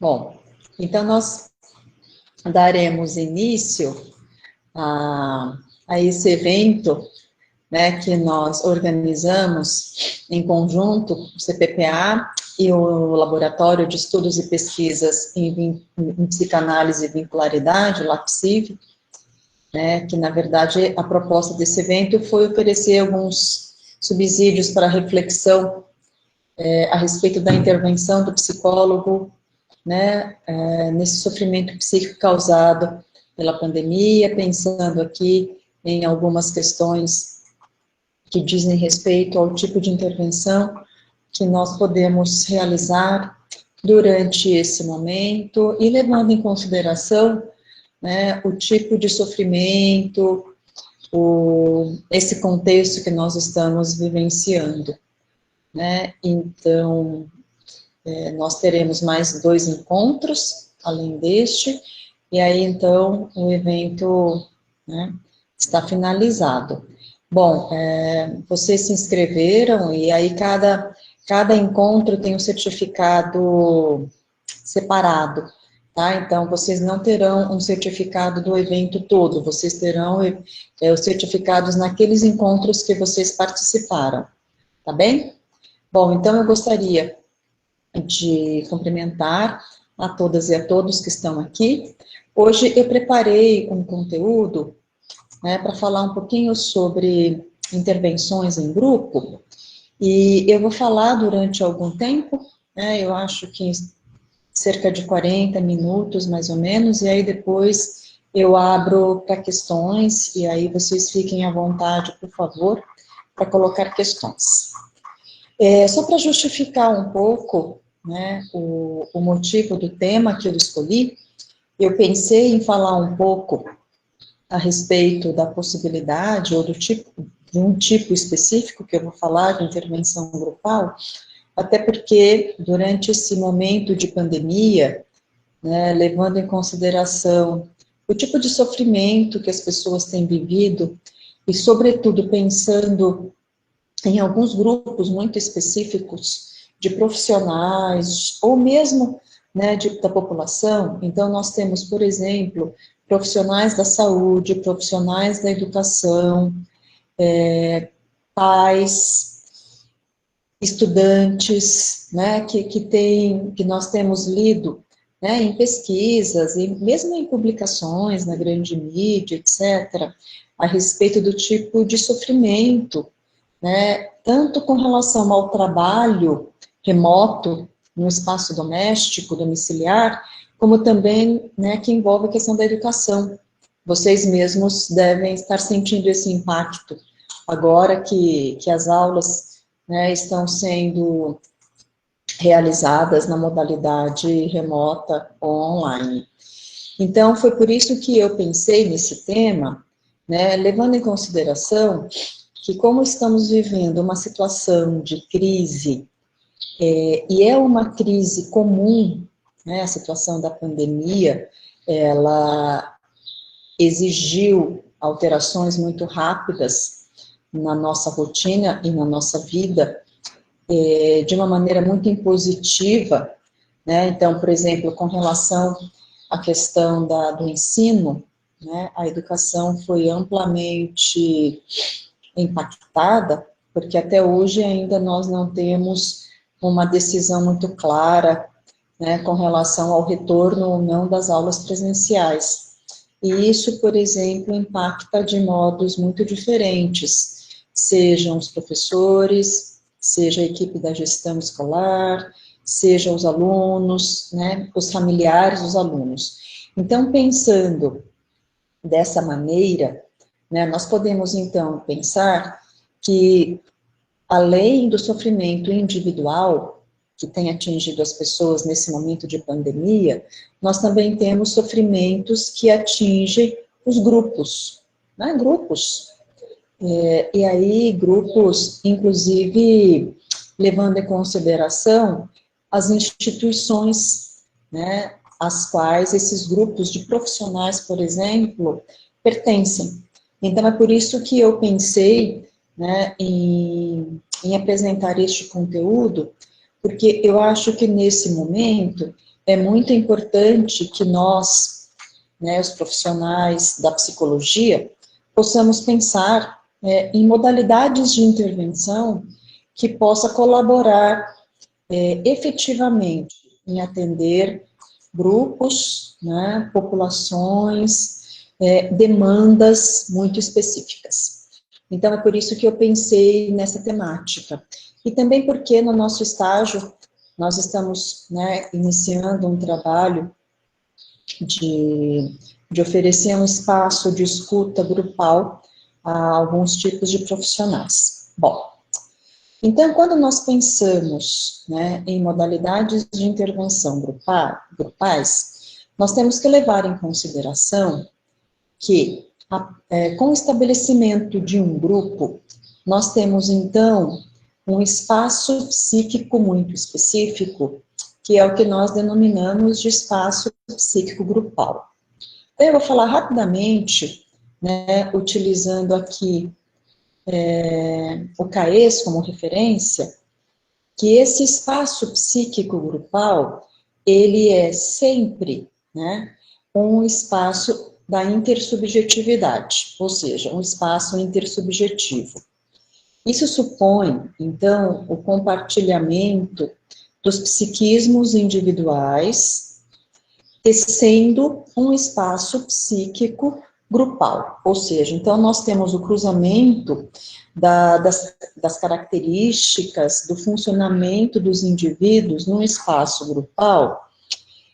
Bom, então nós daremos início a esse evento, né, que nós organizamos em conjunto, o CPPA e o Laboratório de Estudos e Pesquisas em Psicanálise e Vincularidade, o LAPSIV, né, que na verdade a proposta desse evento foi oferecer alguns subsídios para reflexão a respeito da intervenção do psicólogo, né, nesse sofrimento psíquico causado pela pandemia, pensando aqui em algumas questões que dizem respeito ao tipo de intervenção que nós podemos realizar durante esse momento e levando em consideração, né, o tipo de sofrimento, esse contexto que nós estamos vivenciando, né. Então, nós teremos mais 2 encontros, além deste, e aí, então, o evento, né, está finalizado. Bom, vocês se inscreveram, e aí cada encontro tem um certificado separado, tá? Então, vocês não terão um certificado do evento todo, vocês terão os certificados naqueles encontros que vocês participaram, tá bem? Bom, então eu gostaria de cumprimentar a todas e a todos que estão aqui. Hoje eu preparei um conteúdo, né, para falar um pouquinho sobre intervenções em grupo, e eu vou falar durante algum tempo, né, eu acho que cerca de 40 minutos, mais ou menos, e aí depois eu abro para questões, e aí vocês fiquem à vontade, por favor, para colocar questões. Só para justificar um pouco, né, o motivo do tema que eu escolhi, eu pensei em falar um pouco a respeito da possibilidade, ou de um tipo específico, que eu vou falar, de intervenção grupal, até porque, durante esse momento de pandemia, né, levando em consideração o tipo de sofrimento que as pessoas têm vivido, e, sobretudo, pensando em alguns grupos muito específicos de profissionais, ou mesmo, né, da população. Então, nós temos, por exemplo, profissionais da saúde, profissionais da educação, pais, estudantes, né, que nós temos lido, né, em pesquisas, e mesmo em publicações na grande mídia, etc., a respeito do tipo de sofrimento, né, tanto com relação ao trabalho remoto, no espaço doméstico, domiciliar, como também, né, que envolve a questão da educação. Vocês mesmos devem estar sentindo esse impacto, agora que as aulas, né, estão sendo realizadas na modalidade remota ou online. Então, foi por isso que eu pensei nesse tema, né, levando em consideração que, como estamos vivendo uma situação de crise, e é uma crise comum, né, a situação da pandemia, ela exigiu alterações muito rápidas na nossa rotina e na nossa vida, de uma maneira muito impositiva, né. Então, por exemplo, com relação à questão do ensino, né, a educação foi amplamente impactada, porque até hoje ainda nós não temos uma decisão muito clara, né, com relação ao retorno ou não das aulas presenciais. E isso, por exemplo, impacta de modos muito diferentes, sejam os professores, seja a equipe da gestão escolar, seja os alunos, né, os familiares dos alunos. Então, pensando dessa maneira, né, nós podemos, então, pensar que, além do sofrimento individual que tem atingido as pessoas nesse momento de pandemia, nós também temos sofrimentos que atingem os grupos, né, grupos. E aí, grupos, inclusive, levando em consideração as instituições, né, às quais esses grupos de profissionais, por exemplo, pertencem. Então, é por isso que eu pensei, né, em apresentar este conteúdo, porque eu acho que nesse momento é muito importante que nós, né, os profissionais da psicologia, possamos pensar em modalidades de intervenção que possa colaborar efetivamente em atender grupos, né, populações, demandas muito específicas. Então, é por isso que eu pensei nessa temática. E também porque no nosso estágio, nós estamos, né, iniciando um trabalho de oferecer um espaço de escuta grupal a alguns tipos de profissionais. Bom, então, quando nós pensamos, né, em modalidades de intervenção grupais, nós temos que levar em consideração que, com o estabelecimento de um grupo, nós temos, então, um espaço psíquico muito específico, que é o que nós denominamos de espaço psíquico grupal. Então, eu vou falar rapidamente, né, utilizando aqui o CAES como referência, que esse espaço psíquico grupal, ele é sempre, né, um espaço da intersubjetividade, ou seja, um espaço intersubjetivo. Isso supõe, então, o compartilhamento dos psiquismos individuais, tecendo um espaço psíquico grupal, ou seja, então nós temos o cruzamento das características do funcionamento dos indivíduos num espaço grupal,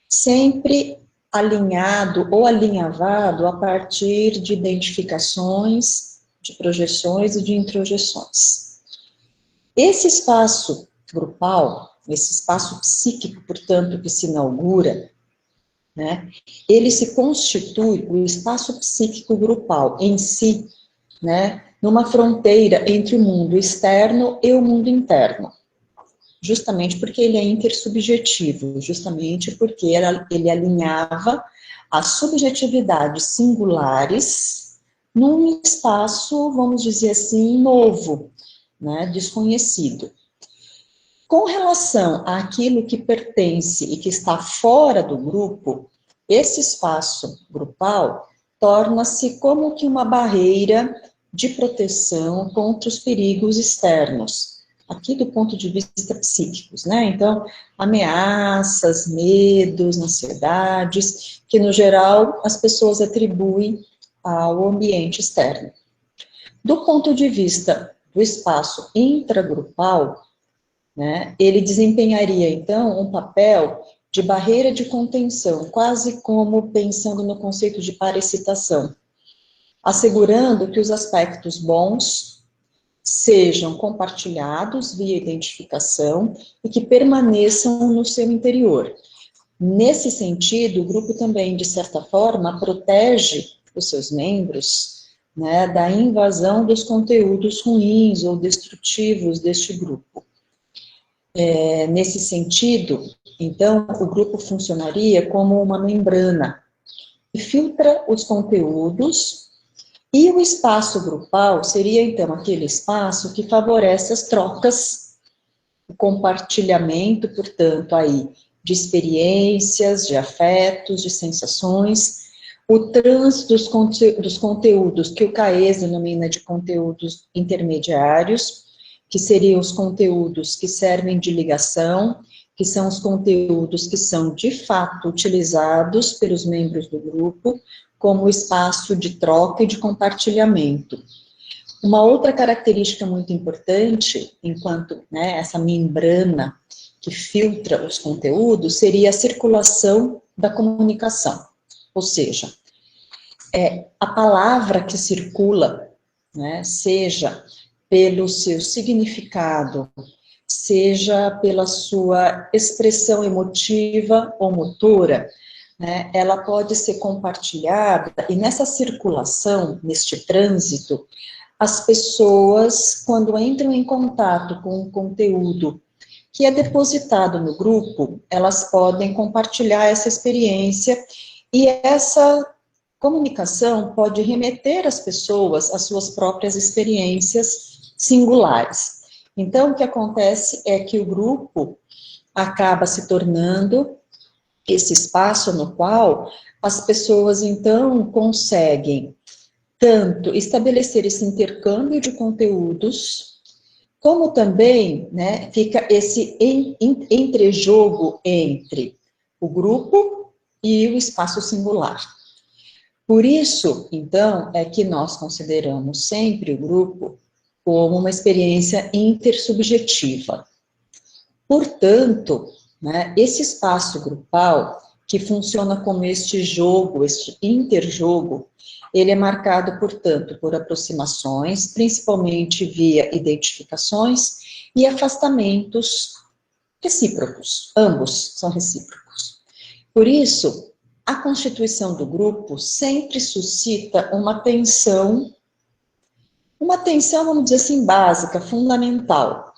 sempre alinhado ou alinhavado a partir de identificações, de projeções e de introjeções. Esse espaço grupal, esse espaço psíquico, portanto, que se inaugura, né, ele se constitui, o espaço psíquico grupal em si, né, numa fronteira entre o mundo externo e o mundo interno, justamente porque ele é intersubjetivo, justamente porque ele alinhava as subjetividades singulares num espaço, vamos dizer assim, novo, né, desconhecido. Com relação àquilo que pertence e que está fora do grupo, esse espaço grupal torna-se como que uma barreira de proteção contra os perigos externos, aqui do ponto de vista psíquicos, né? Então, ameaças, medos, ansiedades, que no geral as pessoas atribuem ao ambiente externo. Do ponto de vista do espaço intragrupal, né, ele desempenharia, então, um papel de barreira de contenção, quase como pensando no conceito de parexcitação, assegurando que os aspectos bons sejam compartilhados via identificação e que permaneçam no seu interior. Nesse sentido, o grupo também, de certa forma, protege os seus membros, né, da invasão dos conteúdos ruins ou destrutivos deste grupo. Nesse sentido, então, o grupo funcionaria como uma membrana que filtra os conteúdos, e o espaço grupal seria, então, aquele espaço que favorece as trocas, o compartilhamento, portanto, aí, de experiências, de afetos, de sensações, o trânsito dos conteúdos que o CAES denomina de conteúdos intermediários, que seriam os conteúdos que servem de ligação, que são os conteúdos que são, de fato, utilizados pelos membros do grupo como espaço de troca e de compartilhamento. Uma outra característica muito importante, enquanto, né, essa membrana que filtra os conteúdos, seria a circulação da comunicação, ou seja, a palavra que circula, né, seja pelo seu significado, seja pela sua expressão emotiva ou motora, né, ela pode ser compartilhada, e nessa circulação, neste trânsito, as pessoas, quando entram em contato com um conteúdo que é depositado no grupo, elas podem compartilhar essa experiência, e essa comunicação pode remeter as pessoas às suas próprias experiências singulares. Então, o que acontece é que o grupo acaba se tornando esse espaço no qual as pessoas, então, conseguem tanto estabelecer esse intercâmbio de conteúdos, como também, né, fica esse entrejogo entre o grupo e o espaço singular. Por isso, então, é que nós consideramos sempre o grupo como uma experiência intersubjetiva. Portanto, né, esse espaço grupal, que funciona como este jogo, este interjogo, ele é marcado, portanto, por aproximações, principalmente via identificações, e afastamentos recíprocos, ambos são recíprocos. Por isso, a constituição do grupo sempre suscita uma tensão, vamos dizer assim, básica, fundamental,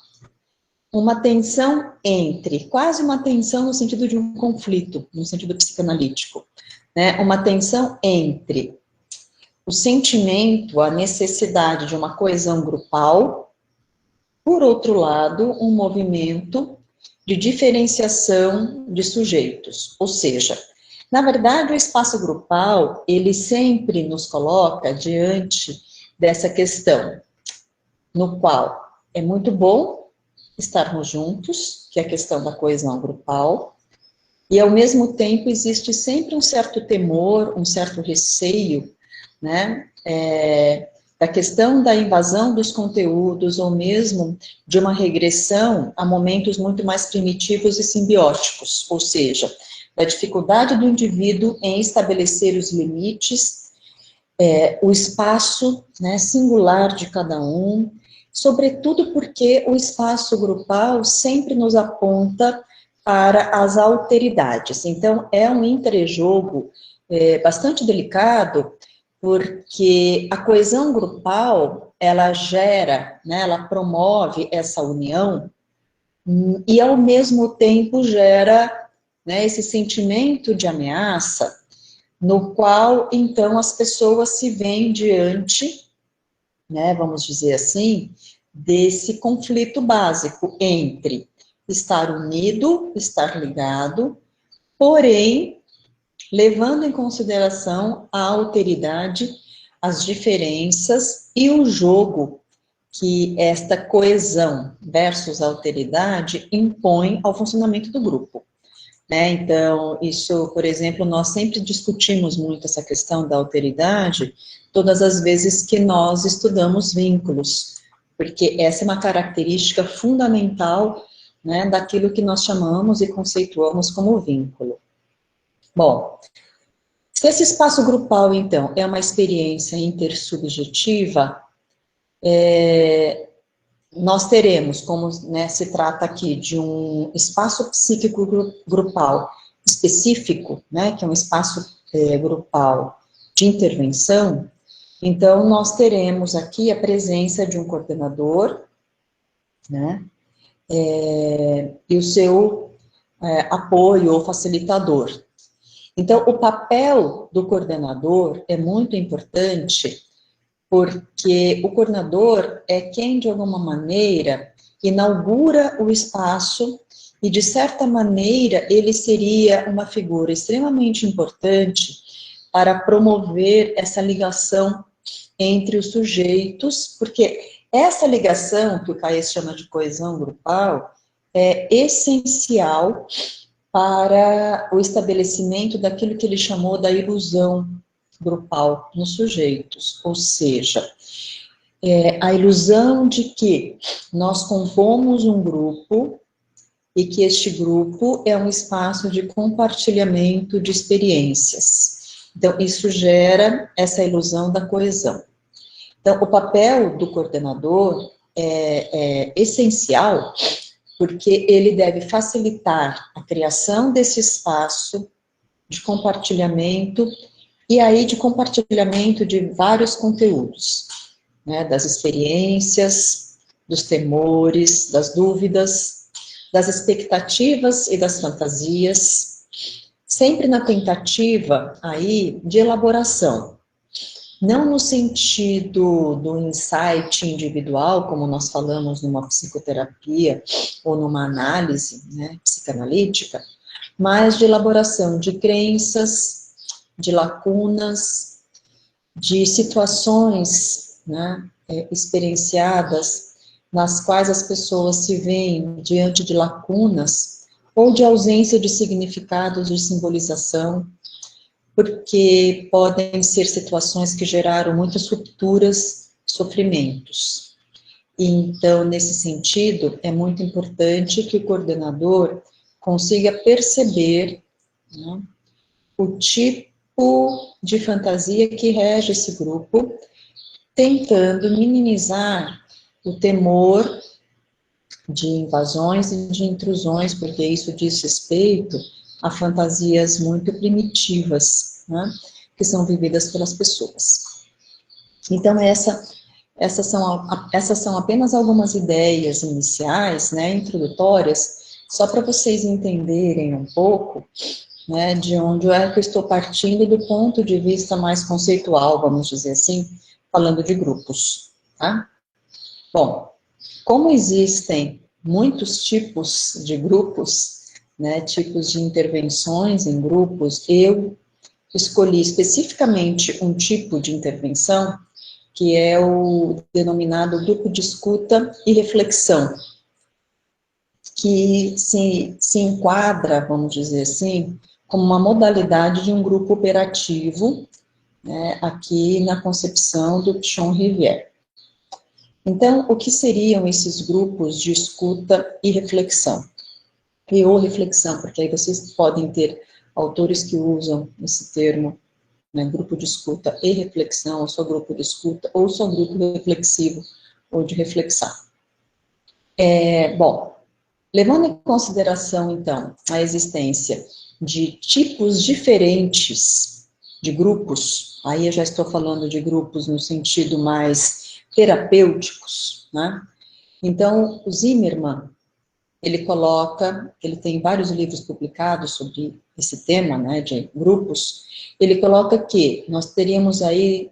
uma tensão entre, quase uma tensão no sentido de um conflito, no sentido psicanalítico, né? Uma tensão entre o sentimento, a necessidade de uma coesão grupal, por outro lado, um movimento de diferenciação de sujeitos, ou seja, na verdade, o espaço grupal, ele sempre nos coloca diante dessa questão, no qual é muito bom estarmos juntos, que é a questão da coesão grupal, e ao mesmo tempo existe sempre um certo temor, um certo receio, né, da questão da invasão dos conteúdos, ou mesmo de uma regressão a momentos muito mais primitivos e simbióticos, ou seja, da dificuldade do indivíduo em estabelecer os limites, o espaço, né, singular de cada um, sobretudo porque o espaço grupal sempre nos aponta para as alteridades. Então, é um interjogo bastante delicado, porque a coesão grupal, ela gera, né, ela promove essa união, e ao mesmo tempo gera, né, esse sentimento de ameaça, no qual, então, as pessoas se veem diante, né, vamos dizer assim, desse conflito básico entre estar unido, estar ligado, porém, levando em consideração a alteridade, as diferenças e o jogo que esta coesão versus alteridade impõe ao funcionamento do grupo. Né? Então, isso, por exemplo, nós sempre discutimos muito essa questão da alteridade todas as vezes que nós estudamos vínculos, porque essa é uma característica fundamental, né, daquilo que nós chamamos e conceituamos como vínculo. Bom, se esse espaço grupal, então, é uma experiência intersubjetiva, nós teremos, como, né, se trata aqui de um espaço psíquico grupal específico, né, que é um espaço grupal de intervenção, então nós teremos aqui a presença de um coordenador, né, e o seu apoio ou facilitador. Então, o papel do coordenador é muito importante, porque o coordenador é quem, de alguma maneira, inaugura o espaço e, de certa maneira, ele seria uma figura extremamente importante para promover essa ligação entre os sujeitos, porque essa ligação, que o Caes chama de coesão grupal, é essencial para o estabelecimento daquilo que ele chamou da ilusão grupal nos sujeitos, ou seja, a ilusão de que nós compomos um grupo e que este grupo é um espaço de compartilhamento de experiências. Então, isso gera essa ilusão da coesão. Então, o papel do coordenador é essencial, porque ele deve facilitar a criação desse espaço de compartilhamento, e aí de compartilhamento de vários conteúdos, né, das experiências, dos temores, das dúvidas, das expectativas e das fantasias, sempre na tentativa aí de elaboração, não no sentido do insight individual, como nós falamos numa psicoterapia ou numa análise, né, psicanalítica, mas de elaboração de crenças, de lacunas, de situações, né, experienciadas, nas quais as pessoas se veem diante de lacunas, ou de ausência de significados de simbolização, porque podem ser situações que geraram muitas rupturas, sofrimentos. Então, nesse sentido, é muito importante que o coordenador consiga perceber, né, o tipo de fantasia que rege esse grupo, tentando minimizar o temor de invasões e de intrusões, porque isso diz respeito a fantasias muito primitivas, né, que são vividas pelas pessoas. Então, essas são apenas algumas ideias iniciais, né, introdutórias, só para vocês entenderem um pouco, né, de onde é que eu estou partindo do ponto de vista mais conceitual, vamos dizer assim, falando de grupos, tá? Bom, como existem muitos tipos de grupos, né, tipos de intervenções em grupos, eu escolhi especificamente um tipo de intervenção, que é o denominado grupo de escuta e reflexão, que se enquadra, vamos dizer assim, como uma modalidade de um grupo operativo, né, aqui na concepção do Pichon Rivière. Então, o que seriam esses grupos de escuta e reflexão? Ou reflexão, porque aí vocês podem ter autores que usam esse termo, né, grupo de escuta e reflexão, ou só grupo de escuta, ou só grupo reflexivo, ou de reflexão. Bom, levando em consideração, então, a existência de tipos diferentes de grupos, aí eu já estou falando de grupos no sentido mais terapêuticos, né? Então, o Zimmermann, ele tem vários livros publicados sobre esse tema, né, de grupos, ele coloca que nós teríamos aí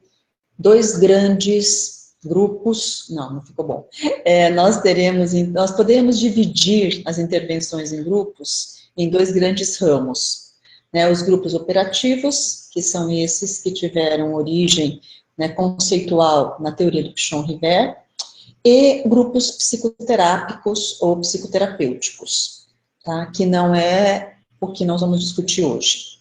dois grandes grupos, não ficou bom, nós poderíamos dividir as intervenções em grupos em dois grandes ramos, né, os grupos operativos, que são esses que tiveram origem, né, conceitual na teoria do Pichon Rivière, e grupos psicoterápicos ou psicoterapêuticos, tá? Que não é o que nós vamos discutir hoje.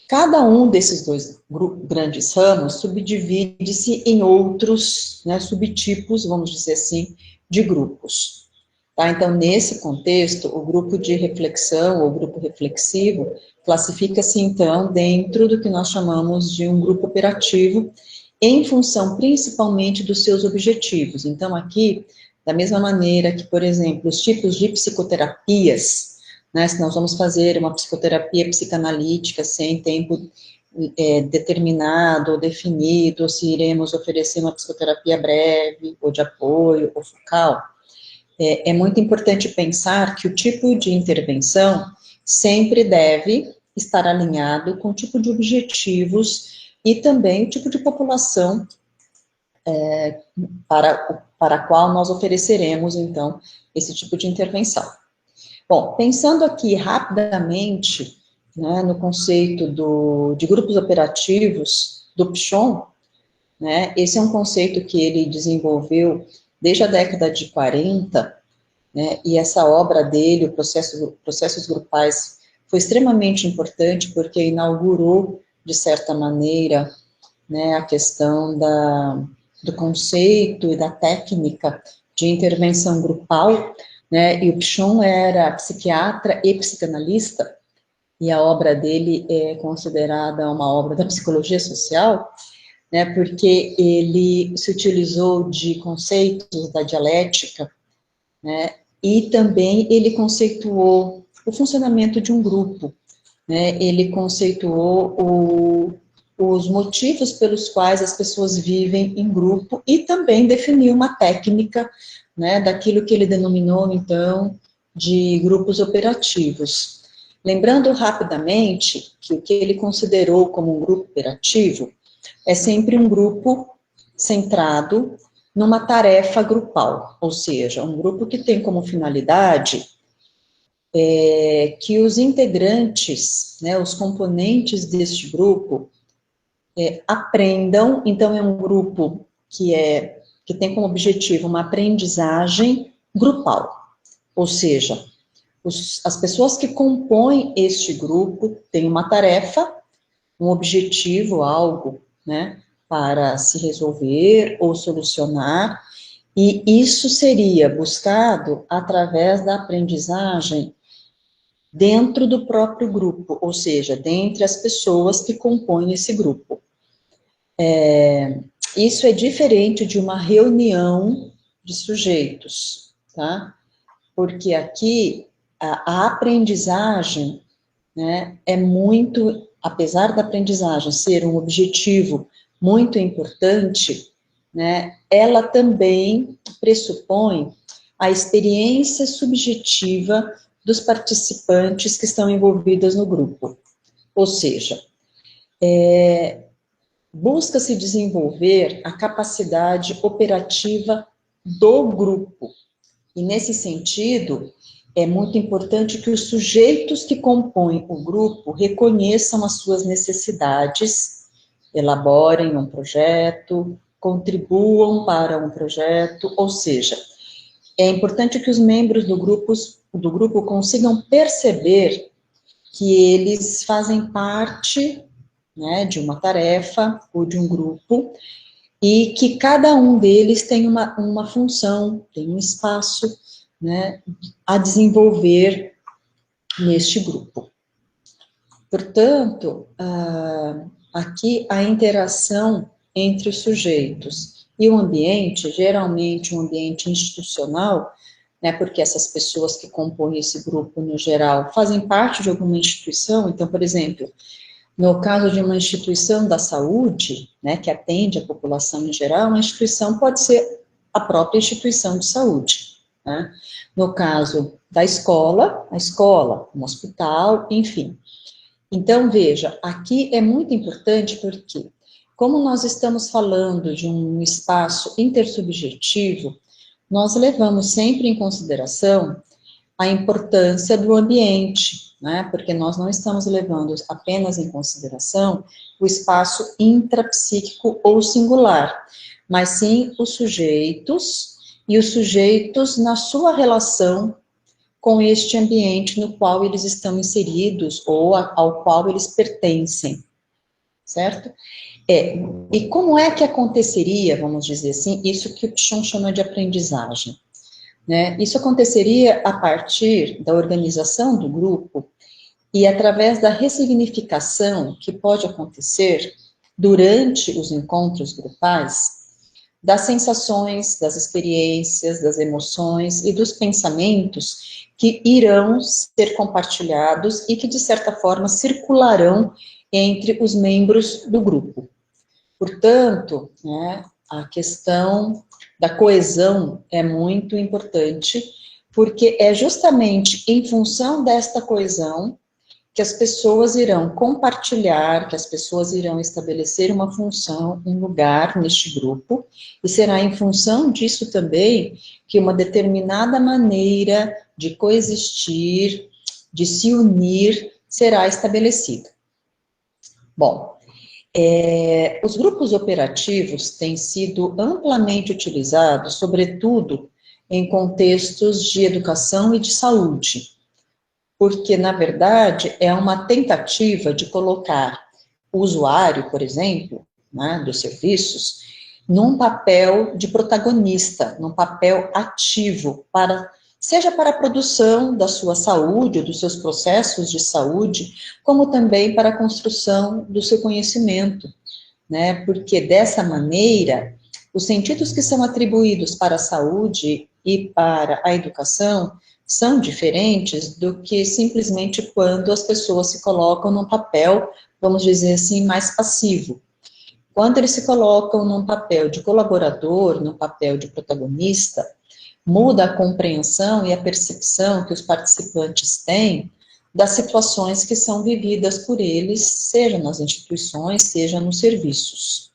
Cada um desses dois grandes ramos subdivide-se em outros, né, subtipos, vamos dizer assim, de grupos. Tá? Então, nesse contexto, o grupo de reflexão, ou grupo reflexivo, classifica-se, então, dentro do que nós chamamos de um grupo operativo, em função principalmente dos seus objetivos. Então, aqui, da mesma maneira que, por exemplo, os tipos de psicoterapias, né, se nós vamos fazer uma psicoterapia psicanalítica sem tempo determinado ou definido, ou se iremos oferecer uma psicoterapia breve, ou de apoio, ou focal, é muito importante pensar que o tipo de intervenção sempre deve estar alinhado com o tipo de objetivos e também o tipo de população para a qual nós ofereceremos, então, esse tipo de intervenção. Bom, pensando aqui rapidamente, né, no conceito de grupos operativos do Pichon, né, esse é um conceito que ele desenvolveu desde a década de 40, né, e essa obra dele, Processos Grupais, foi extremamente importante porque inaugurou, de certa maneira, né, a questão do conceito e da técnica de intervenção grupal, né, e o Pichon era psiquiatra e psicanalista, e a obra dele é considerada uma obra da psicologia social, né, porque ele se utilizou de conceitos da dialética, né, e também ele conceituou o funcionamento de um grupo, né, ele conceituou os motivos pelos quais as pessoas vivem em grupo e também definiu uma técnica, né, daquilo que ele denominou, então, de grupos operativos. Lembrando rapidamente que o que ele considerou como um grupo operativo é sempre um grupo centrado numa tarefa grupal, ou seja, um grupo que tem como finalidade que os integrantes, né, os componentes deste grupo, aprendam. Então, é um grupo que tem como objetivo uma aprendizagem grupal, ou seja, as pessoas que compõem este grupo têm uma tarefa, um objetivo, algo, né, para se resolver ou solucionar, e isso seria buscado através da aprendizagem dentro do próprio grupo, ou seja, dentre as pessoas que compõem esse grupo. Isso é diferente de uma reunião de sujeitos, tá? Porque aqui a aprendizagem, né, é muito, apesar da aprendizagem ser um objetivo muito importante, né, ela também pressupõe a experiência subjetiva dos participantes que estão envolvidos no grupo. Ou seja, busca-se desenvolver a capacidade operativa do grupo. E, nesse sentido, é muito importante que os sujeitos que compõem o grupo reconheçam as suas necessidades, elaborem um projeto, contribuam para um projeto, ou seja, é importante que os membros do grupo consigam perceber que eles fazem parte, né, de uma tarefa ou de um grupo, e que cada um deles tem uma função, tem um espaço, né, a desenvolver neste grupo. Portanto, aqui a interação entre os sujeitos e o ambiente, geralmente um ambiente institucional, né, porque essas pessoas que compõem esse grupo, no geral, fazem parte de alguma instituição. Então, por exemplo, no caso de uma instituição da saúde, né, que atende a população em geral, uma instituição pode ser a própria instituição de saúde, né? No caso da escola, a escola, um hospital, enfim. Então, veja, aqui é muito importante porque, como nós estamos falando de um espaço intersubjetivo, nós levamos sempre em consideração a importância do ambiente, né? Porque nós não estamos levando apenas em consideração o espaço intrapsíquico ou singular, mas sim os sujeitos e os sujeitos na sua relação com este ambiente no qual eles estão inseridos ou ao qual eles pertencem, certo? E como é que aconteceria, vamos dizer assim, isso que o Pichon chama de aprendizagem? Né? Isso aconteceria a partir da organização do grupo e através da ressignificação que pode acontecer durante os encontros grupais das sensações, das experiências, das emoções e dos pensamentos que irão ser compartilhados e que, de certa forma, circularão entre os membros do grupo. Portanto, né, a questão da coesão é muito importante, porque é justamente em função desta coesão que as pessoas irão compartilhar, que as pessoas irão estabelecer uma função, um lugar neste grupo, e será em função disso também que uma determinada maneira de coexistir, de se unir, será estabelecida. Bom, os grupos operativos têm sido amplamente utilizados, sobretudo em contextos de educação e de saúde, porque, na verdade, é uma tentativa de colocar o usuário, por exemplo, né, dos serviços, num papel de protagonista, num papel ativo, seja para a produção da sua saúde, dos seus processos de saúde, como também para a construção do seu conhecimento, né, porque dessa maneira, os sentidos que são atribuídos para a saúde e para a educação são diferentes do que simplesmente quando as pessoas se colocam num papel, vamos dizer assim, mais passivo. Quando eles se colocam num papel de colaborador, num papel de protagonista, muda a compreensão e a percepção que os participantes têm das situações que são vividas por eles, seja nas instituições, seja nos serviços.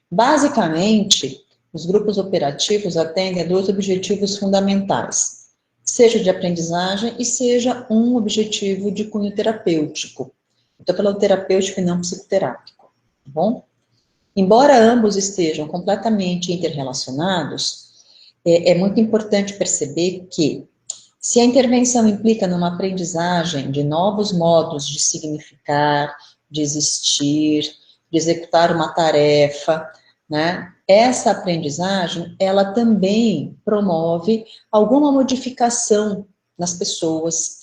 Basicamente, os grupos operativos atendem a dois objetivos fundamentais: seja de aprendizagem e seja um objetivo de cunho terapêutico. Então, pelo terapêutico e não psicoterápico, tá bom? Embora ambos estejam completamente interrelacionados, é muito importante perceber que, se a intervenção implica numa aprendizagem de novos modos de significar, de existir, de executar uma tarefa, né? Essa aprendizagem, ela também promove alguma modificação nas pessoas,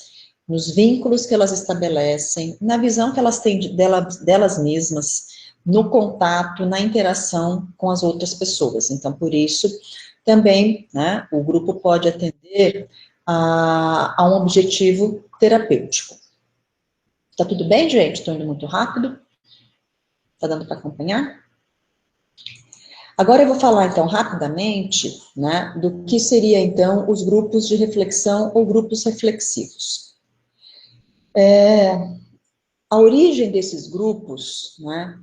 nos vínculos que elas estabelecem, na visão que elas têm delas mesmas, no contato, na interação com as outras pessoas. Então, por isso, também, né, o grupo pode atender a um objetivo terapêutico. Tá tudo bem, gente? Estou indo muito rápido? Tá dando para acompanhar? Agora eu vou falar, então, rapidamente, né, do que seria, então, os grupos de reflexão ou grupos reflexivos. A origem desses grupos, né,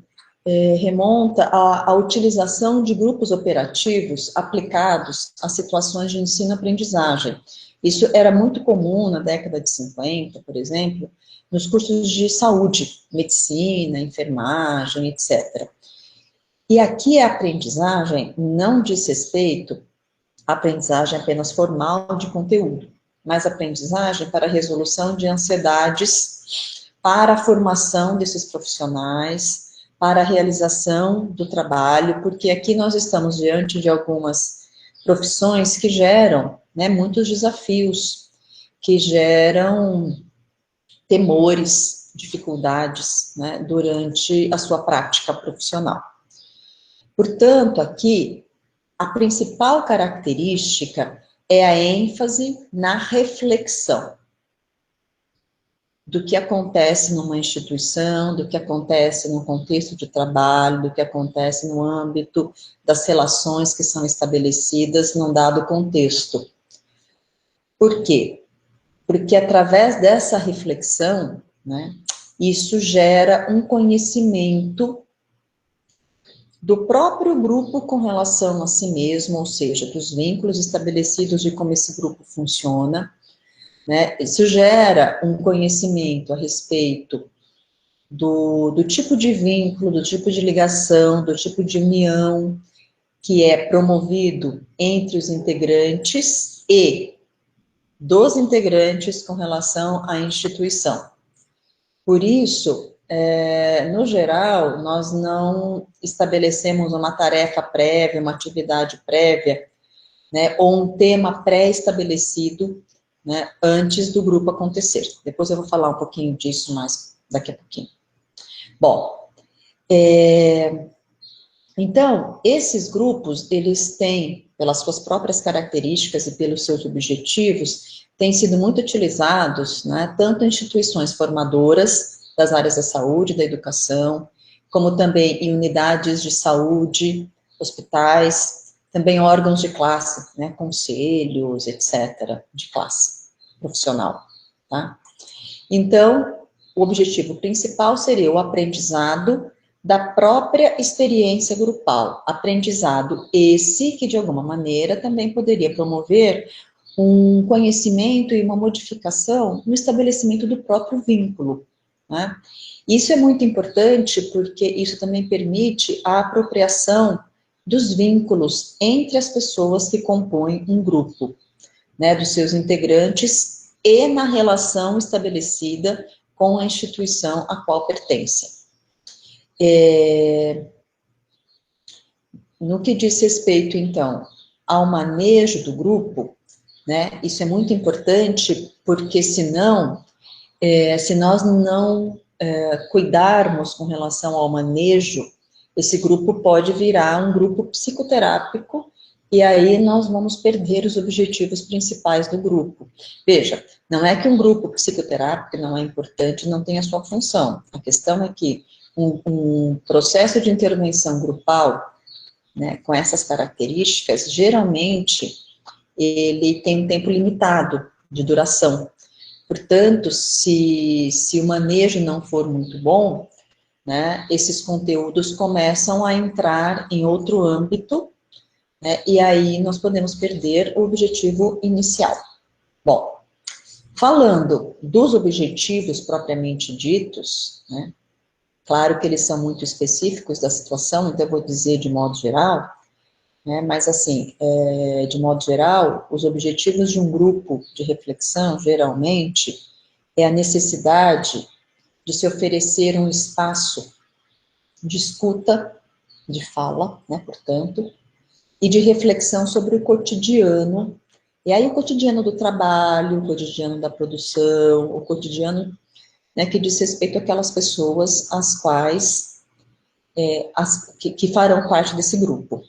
remonta à utilização de grupos operativos aplicados a situações de ensino-aprendizagem. Isso era muito comum na década de 50, por exemplo, nos cursos de saúde, medicina, enfermagem, etc. E aqui a aprendizagem não diz respeito à aprendizagem apenas formal de conteúdo, mas aprendizagem para a resolução de ansiedades, para a formação desses profissionais, para a realização do trabalho, porque aqui nós estamos diante de algumas profissões que geram, né, muitos desafios, que geram temores, dificuldades, né, durante a sua prática profissional. Portanto, aqui, a principal característica é a ênfase na reflexão do que acontece numa instituição, do que acontece no contexto de trabalho, do que acontece no âmbito das relações que são estabelecidas num dado contexto. Por quê? Porque através dessa reflexão, né, isso gera um conhecimento do próprio grupo com relação a si mesmo, ou seja, dos vínculos estabelecidos de como esse grupo funciona, né? Isso gera um conhecimento a respeito do tipo de vínculo, do tipo de ligação, do tipo de união que é promovido entre os integrantes e dos integrantes com relação à instituição. Por isso, no geral, nós não estabelecemos uma tarefa prévia, uma atividade prévia, né, ou um tema pré-estabelecido, né, antes do grupo acontecer. Depois eu vou falar um pouquinho disso mais daqui a pouquinho. Bom, então, esses grupos, eles têm, pelas suas próprias características e pelos seus objetivos, têm sido muito utilizados, né, tanto em instituições formadoras das áreas da saúde, da educação, como também em unidades de saúde, hospitais, também órgãos de classe, né, conselhos, etc., de classe profissional, tá? Então, o objetivo principal seria o aprendizado da própria experiência grupal, aprendizado esse que, de alguma maneira, também poderia promover um conhecimento e uma modificação no estabelecimento do próprio vínculo, né? Isso é muito importante porque isso também permite a apropriação dos vínculos entre as pessoas que compõem um grupo, né, dos seus integrantes e na relação estabelecida com a instituição a qual pertencem. No que diz respeito, então, ao manejo do grupo, né, isso é muito importante, porque senão, se nós não cuidarmos com relação ao manejo, esse grupo pode virar um grupo psicoterápico, e aí nós vamos perder os objetivos principais do grupo. Veja, não é que um grupo psicoterápico não é importante, não tem a sua função. A questão é que um processo de intervenção grupal, né, com essas características, geralmente, ele tem um tempo limitado de duração. Portanto, se o manejo não for muito bom, né, esses conteúdos começam a entrar em outro âmbito, né, e aí nós podemos perder o objetivo inicial. Bom, falando dos objetivos propriamente ditos, né, claro que eles são muito específicos da situação, então eu vou dizer de modo geral, né, mas assim, de modo geral, os objetivos de um grupo de reflexão, geralmente, é a necessidade de se oferecer um espaço de escuta, de fala, né, portanto, e de reflexão sobre o cotidiano, e aí o cotidiano do trabalho, o cotidiano da produção, o cotidiano, né, que diz respeito àquelas pessoas as quais, que farão parte desse grupo.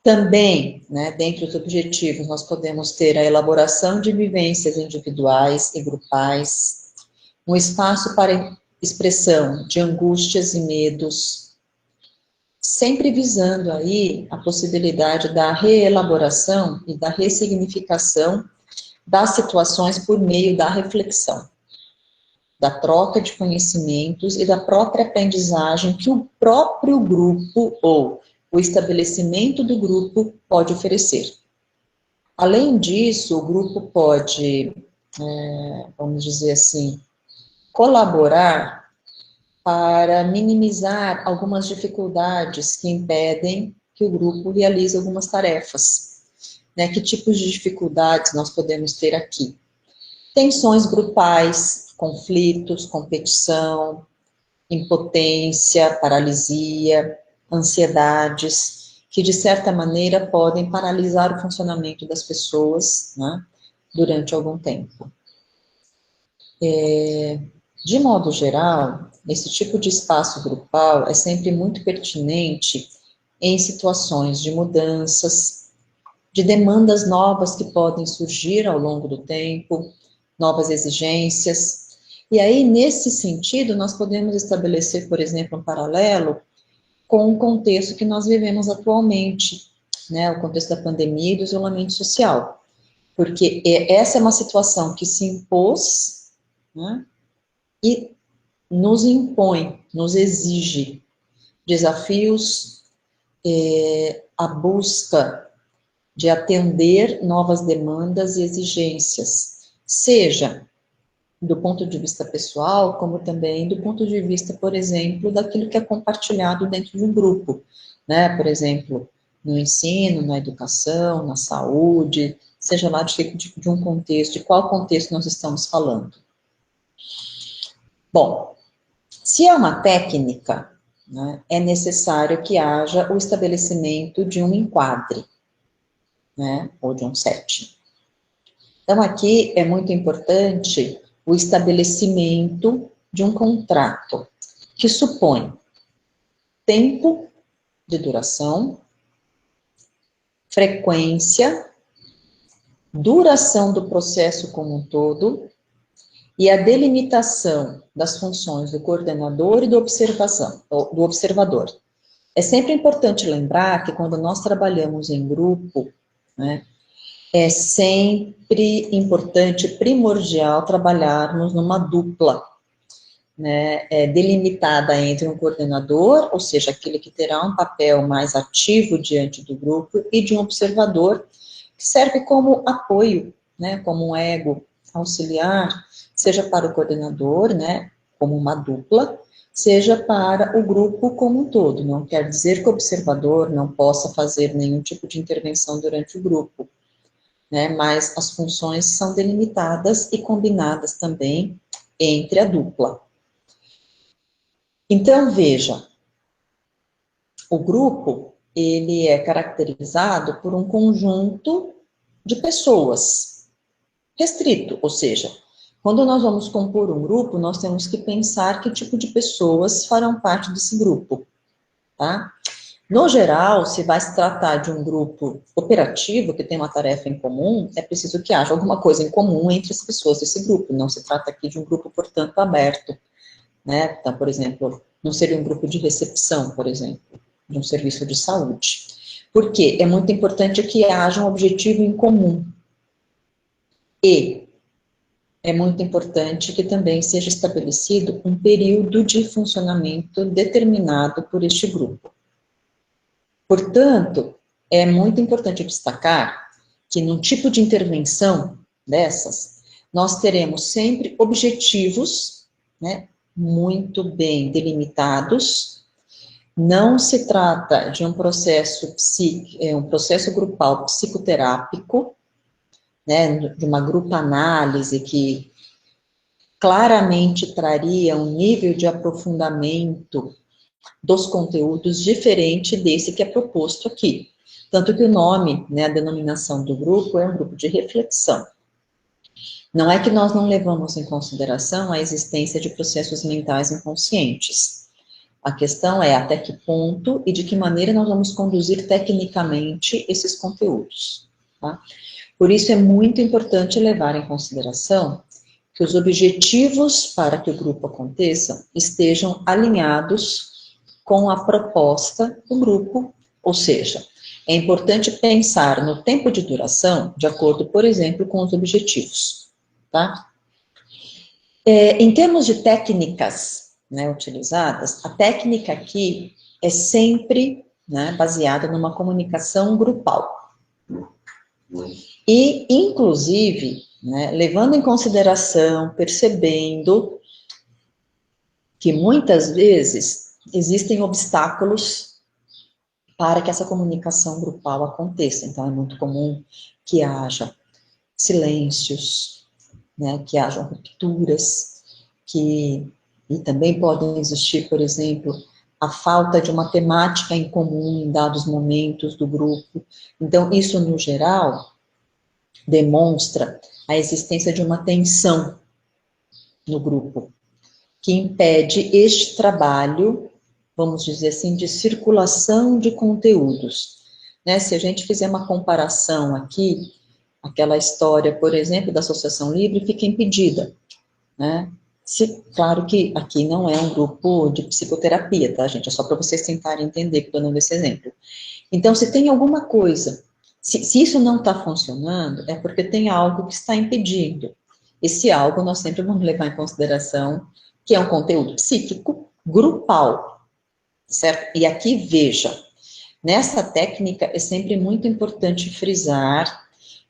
Também, né, dentre os objetivos, nós podemos ter a elaboração de vivências individuais e grupais, um espaço para expressão de angústias e medos, sempre visando aí a possibilidade da reelaboração e da ressignificação das situações por meio da reflexão, da troca de conhecimentos e da própria aprendizagem que o próprio grupo ou o estabelecimento do grupo pode oferecer. Além disso, o grupo pode, vamos dizer assim, colaborar para minimizar algumas dificuldades que impedem que o grupo realize algumas tarefas. Né? Que tipos de dificuldades nós podemos ter aqui? Tensões grupais, conflitos, competição, impotência, paralisia, ansiedades, que de certa maneira podem paralisar o funcionamento das pessoas, né, durante algum tempo. De modo geral, esse tipo de espaço grupal é sempre muito pertinente em situações de mudanças, de demandas novas que podem surgir ao longo do tempo, novas exigências. E aí, nesse sentido, nós podemos estabelecer, por exemplo, um paralelo com o contexto que nós vivemos atualmente, né, o contexto da pandemia e do isolamento social. Porque essa é uma situação que se impôs, né, e nos impõe, nos exige desafios, a busca de atender novas demandas e exigências, seja do ponto de vista pessoal, como também do ponto de vista, por exemplo, daquilo que é compartilhado dentro de um grupo, né, por exemplo, no ensino, na educação, na saúde, seja lá de um contexto, de qual contexto nós estamos falando. Bom, se é uma técnica, né, é necessário que haja o estabelecimento de um enquadre, né, ou de um setting. Então, aqui é muito importante o estabelecimento de um contrato, que supõe tempo de duração, frequência, duração do processo como um todo, e a delimitação das funções do coordenador e do observador. É sempre importante lembrar que quando nós trabalhamos em grupo, né, é sempre importante, primordial, trabalharmos numa dupla, né, delimitada entre um coordenador, ou seja, aquele que terá um papel mais ativo diante do grupo, e de um observador, que serve como apoio, né, como um elo auxiliar, seja para o coordenador, né, como uma dupla, seja para o grupo como um todo. Não quer dizer que o observador não possa fazer nenhum tipo de intervenção durante o grupo, né, mas as funções são delimitadas e combinadas também entre a dupla. Então, veja, o grupo, ele é caracterizado por um conjunto de pessoas, restrito, ou seja, quando nós vamos compor um grupo, nós temos que pensar que tipo de pessoas farão parte desse grupo, tá? No geral, se vai se tratar de um grupo operativo, que tem uma tarefa em comum, é preciso que haja alguma coisa em comum entre as pessoas desse grupo, não se trata aqui de um grupo, portanto, aberto, né? Então, por exemplo, não seria um grupo de recepção, por exemplo, de um serviço de saúde. Por quê? É muito importante que haja um objetivo em comum. E é muito importante que também seja estabelecido um período de funcionamento determinado por este grupo. Portanto, é muito importante destacar que num tipo de intervenção, dessas, nós teremos sempre objetivos, né, muito bem delimitados. Não se trata de um processo grupal psicoterápico, né, de uma grupo-análise que claramente traria um nível de aprofundamento dos conteúdos diferente desse que é proposto aqui. Tanto que o nome, né, a denominação do grupo é um grupo de reflexão. Não é que nós não levamos em consideração a existência de processos mentais inconscientes. A questão é até que ponto e de que maneira nós vamos conduzir tecnicamente esses conteúdos. Tá? Por isso é muito importante levar em consideração que os objetivos para que o grupo aconteça estejam alinhados com a proposta do grupo, ou seja, é importante pensar no tempo de duração de acordo, por exemplo, com os objetivos, tá? Em termos de técnicas, né, utilizadas, a técnica aqui é sempre, né, baseada numa comunicação grupal. E, inclusive, né, levando em consideração, percebendo que muitas vezes existem obstáculos para que essa comunicação grupal aconteça. Então, é muito comum que haja silêncios, né, que hajam rupturas, e também podem existir, por exemplo, a falta de uma temática em comum em dados momentos do grupo. Então, isso, no geral, demonstra a existência de uma tensão no grupo, que impede este trabalho, vamos dizer assim, de circulação de conteúdos. Né? Se a gente fizer uma comparação aqui, aquela história, por exemplo, da Associação Livre fica impedida, né? Claro que aqui não é um grupo de psicoterapia, tá, gente? É só para vocês tentarem entender, que eu estou dando esse exemplo. Então, se tem alguma coisa, se isso não está funcionando, é porque tem algo que está impedindo. Esse algo nós sempre vamos levar em consideração, que é um conteúdo psíquico grupal, certo? E aqui, veja, nessa técnica é sempre muito importante frisar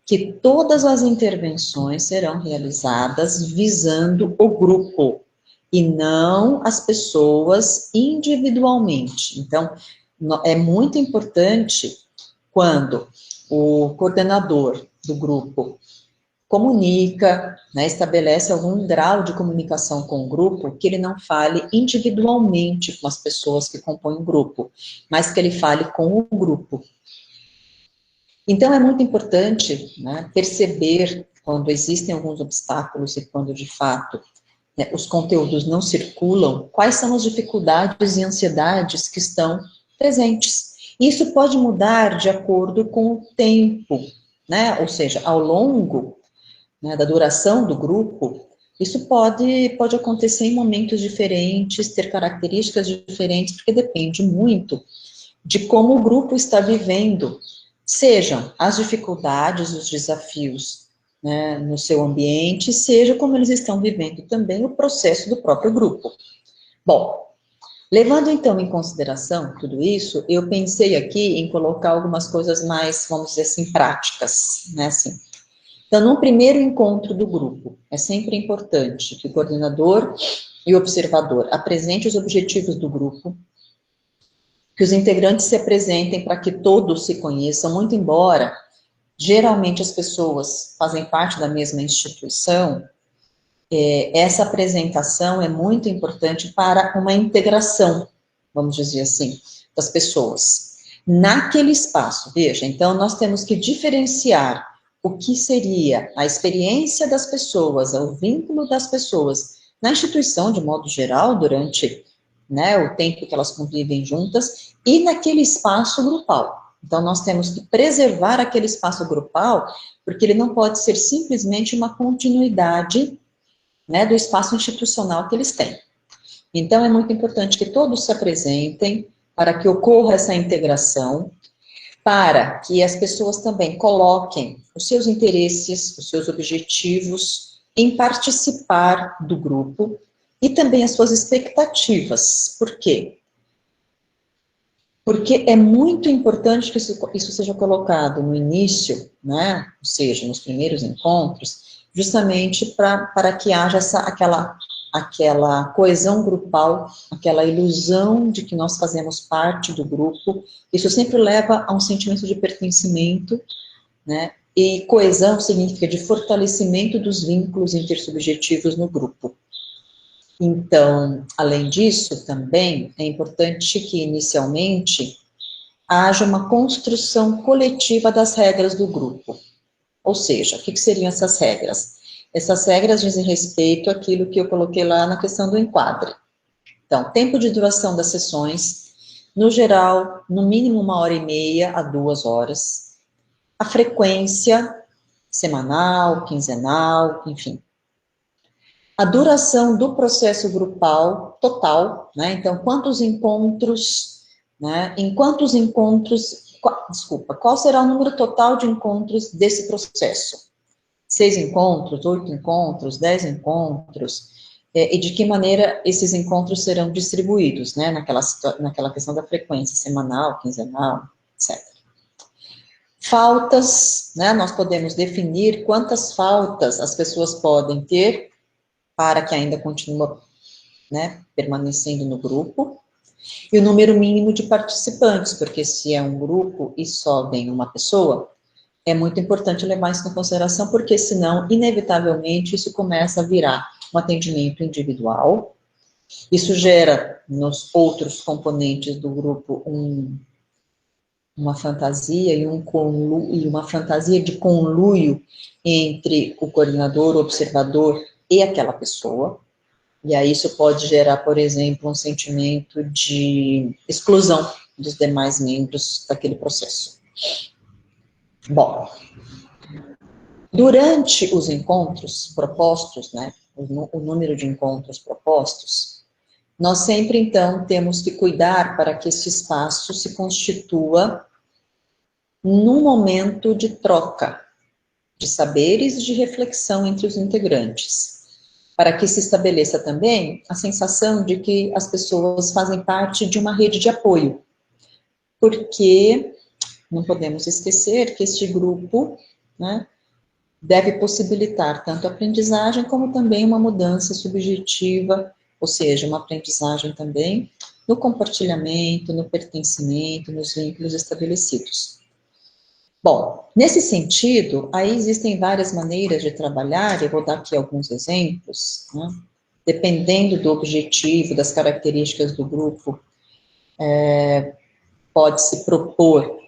que todas as intervenções serão realizadas visando o grupo e não as pessoas individualmente. Então, é muito importante quando o coordenador do grupo comunica, né, estabelece algum grau de comunicação com o grupo, que ele não fale individualmente com as pessoas que compõem o grupo, mas que ele fale com o grupo. Então, é muito importante, né, perceber quando existem alguns obstáculos e quando, de fato, né, os conteúdos não circulam, quais são as dificuldades e ansiedades que estão presentes. Isso pode mudar de acordo com o tempo, né, ou seja, ao longo, né, da duração do grupo, isso pode acontecer em momentos diferentes, ter características diferentes, porque depende muito de como o grupo está vivendo, sejam as dificuldades, os desafios, né, no seu ambiente, seja como eles estão vivendo também o processo do próprio grupo. Bom, levando então em consideração tudo isso, eu pensei aqui em colocar algumas coisas mais, vamos dizer assim, práticas, né, assim. Então, no primeiro encontro do grupo, é sempre importante que o coordenador e o observador apresentem os objetivos do grupo, que os integrantes se apresentem para que todos se conheçam, muito embora, geralmente as pessoas fazem parte da mesma instituição, essa apresentação é muito importante para uma integração, vamos dizer assim, das pessoas. Naquele espaço, veja, então nós temos que diferenciar o que seria a experiência das pessoas, o vínculo das pessoas na instituição, de modo geral, durante, né, o tempo que elas convivem juntas, e naquele espaço grupal. Então, nós temos que preservar aquele espaço grupal, porque ele não pode ser simplesmente uma continuidade, né, do espaço institucional que eles têm. Então, é muito importante que todos se apresentem, para que ocorra essa integração, para que as pessoas também coloquem os seus interesses, os seus objetivos em participar do grupo, e também as suas expectativas. Por quê? Porque é muito importante que isso seja colocado no início, né, ou seja, nos primeiros encontros, justamente para que haja aquela coesão grupal, aquela ilusão de que nós fazemos parte do grupo. Isso sempre leva a um sentimento de pertencimento, né, e coesão significa de fortalecimento dos vínculos intersubjetivos no grupo. Então, além disso, também é importante que, inicialmente, haja uma construção coletiva das regras do grupo. Ou seja, o que seriam essas regras? Essas regras dizem respeito àquilo que eu coloquei lá na questão do enquadre. Então, tempo de duração das sessões, no geral, no mínimo 1h30 a 2 horas. A frequência, semanal, quinzenal, enfim. A duração do processo grupal total, né? Então, quantos encontros, né? Em quantos encontros, qual será o número total de encontros desse processo? 6 encontros, 8 encontros, 10 encontros, e de que maneira esses encontros serão distribuídos, né? Naquela questão da frequência semanal, quinzenal, etc. Faltas, né? Nós podemos definir quantas faltas as pessoas podem ter para que ainda continue, né, permanecendo no grupo, e o número mínimo de participantes, porque se é um grupo e só vem uma pessoa, é muito importante levar isso em consideração, porque senão, inevitavelmente, isso começa a virar um atendimento individual, isso gera nos outros componentes do grupo uma fantasia e uma fantasia de conluio entre o coordenador, o observador e aquela pessoa. E aí isso pode gerar, por exemplo, um sentimento de exclusão dos demais membros daquele processo. Bom, durante os encontros propostos, né, o número de encontros propostos, nós sempre, então, temos que cuidar para que esse espaço se constitua num momento de troca de saberes e de reflexão entre os integrantes, para que se estabeleça também a sensação de que as pessoas fazem parte de uma rede de apoio, porque não podemos esquecer que este grupo, né, deve possibilitar tanto a aprendizagem como também uma mudança subjetiva, ou seja, uma aprendizagem também no compartilhamento, no pertencimento, nos vínculos estabelecidos. Bom, nesse sentido, aí existem várias maneiras de trabalhar, eu vou dar aqui alguns exemplos, né? Dependendo do objetivo, das características do grupo, pode-se propor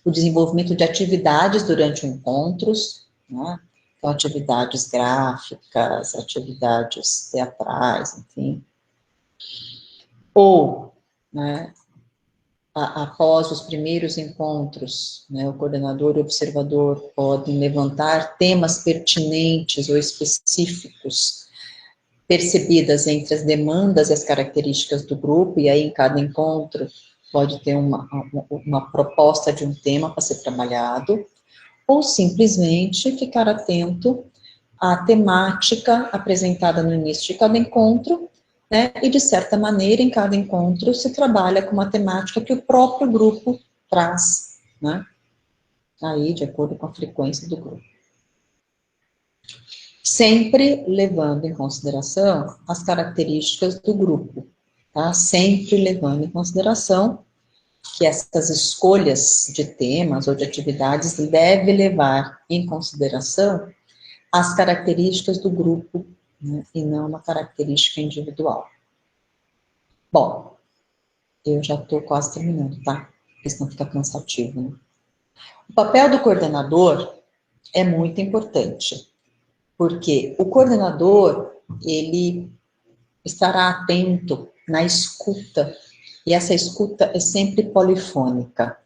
o desenvolvimento de atividades durante encontros, né? Então, atividades gráficas, atividades teatrais, enfim. Ou, né, após os primeiros encontros, né, o coordenador e o observador podem levantar temas pertinentes ou específicos, percebidas entre as demandas e as características do grupo, e aí em cada encontro pode ter uma proposta de um tema para ser trabalhado, ou simplesmente ficar atento à temática apresentada no início de cada encontro, né, e de certa maneira, em cada encontro, se trabalha com uma temática que o próprio grupo traz, né, aí de acordo com a frequência do grupo. Sempre levando em consideração as características do grupo, tá? Sempre levando em consideração que essas escolhas de temas ou de atividades devem levar em consideração as características do grupo, né, e não uma característica individual. Bom, eu já estou quase terminando, tá? Porque senão fica cansativo, né? O papel do coordenador é muito importante, porque o coordenador, ele estará atento na escuta, e essa escuta é sempre polifônica.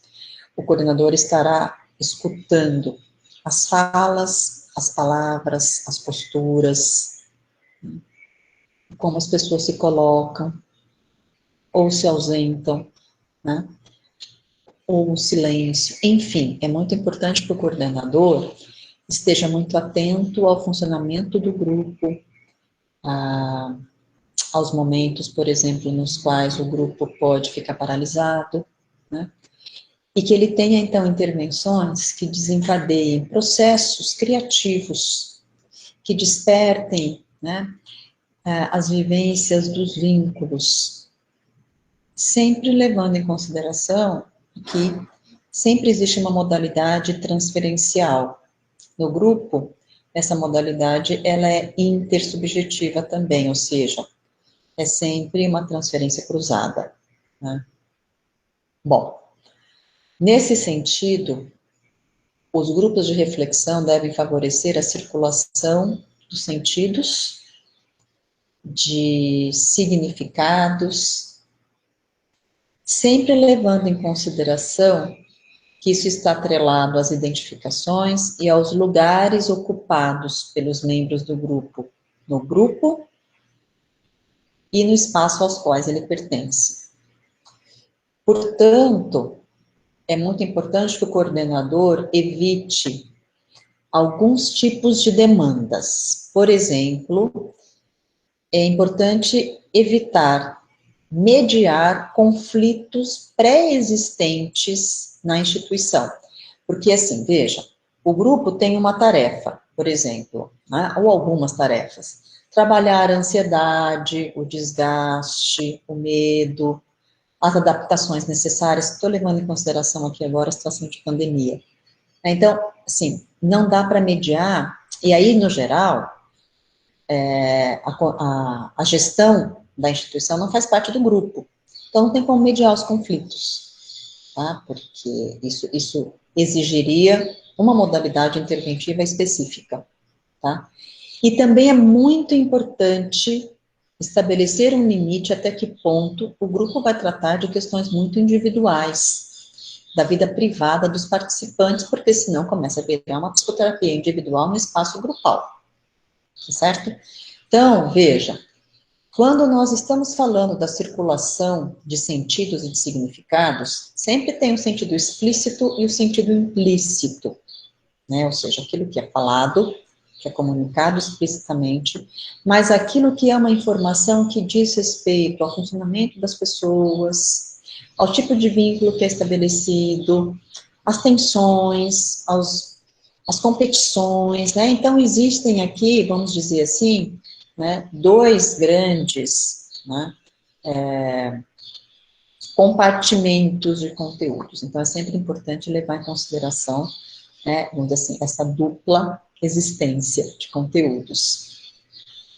O coordenador estará escutando as falas, as palavras, as posturas, como as pessoas se colocam, ou se ausentam, né? Ou o silêncio, enfim, é muito importante que o coordenador esteja muito atento ao funcionamento do grupo, aos momentos, por exemplo, nos quais o grupo pode ficar paralisado, né? E que ele tenha, então, intervenções que desencadeiem processos criativos, que despertem, né, as vivências dos vínculos, sempre levando em consideração que sempre existe uma modalidade transferencial. No grupo, essa modalidade, ela é intersubjetiva também, ou seja, é sempre uma transferência cruzada, né? Bom, nesse sentido, os grupos de reflexão devem favorecer a circulação dos sentidos, de significados, sempre levando em consideração que isso está atrelado às identificações e aos lugares ocupados pelos membros do grupo, no grupo e no espaço aos quais ele pertence. Portanto, é muito importante que o coordenador evite alguns tipos de demandas. Por exemplo, é importante evitar mediar conflitos pré-existentes na instituição. Porque, assim, veja, o grupo tem uma tarefa, por exemplo, né, ou algumas tarefas. Trabalhar a ansiedade, o desgaste, o medo, as adaptações necessárias, estou levando em consideração aqui agora a situação de pandemia. Então, assim, não dá para mediar, e aí, no geral, a gestão da instituição não faz parte do grupo. Então, não tem como mediar os conflitos, tá? Porque isso exigiria uma modalidade interventiva específica, tá? E também é muito importante estabelecer um limite até que ponto o grupo vai tratar de questões muito individuais, da vida privada dos participantes, porque senão começa a virar uma psicoterapia individual no espaço grupal, certo? Então, veja, quando nós estamos falando da circulação de sentidos e de significados, sempre tem o sentido explícito e o sentido implícito, né? Ou seja, aquilo que é falado, que é comunicado explicitamente, mas aquilo que é uma informação que diz respeito ao funcionamento das pessoas, ao tipo de vínculo que é estabelecido, às tensões, às competições, né? Então, existem aqui, vamos dizer assim, né, dois grandes, né, compartimentos de conteúdos. Então, é sempre importante levar em consideração, né, vamos dizer assim, essa dupla existência de conteúdos.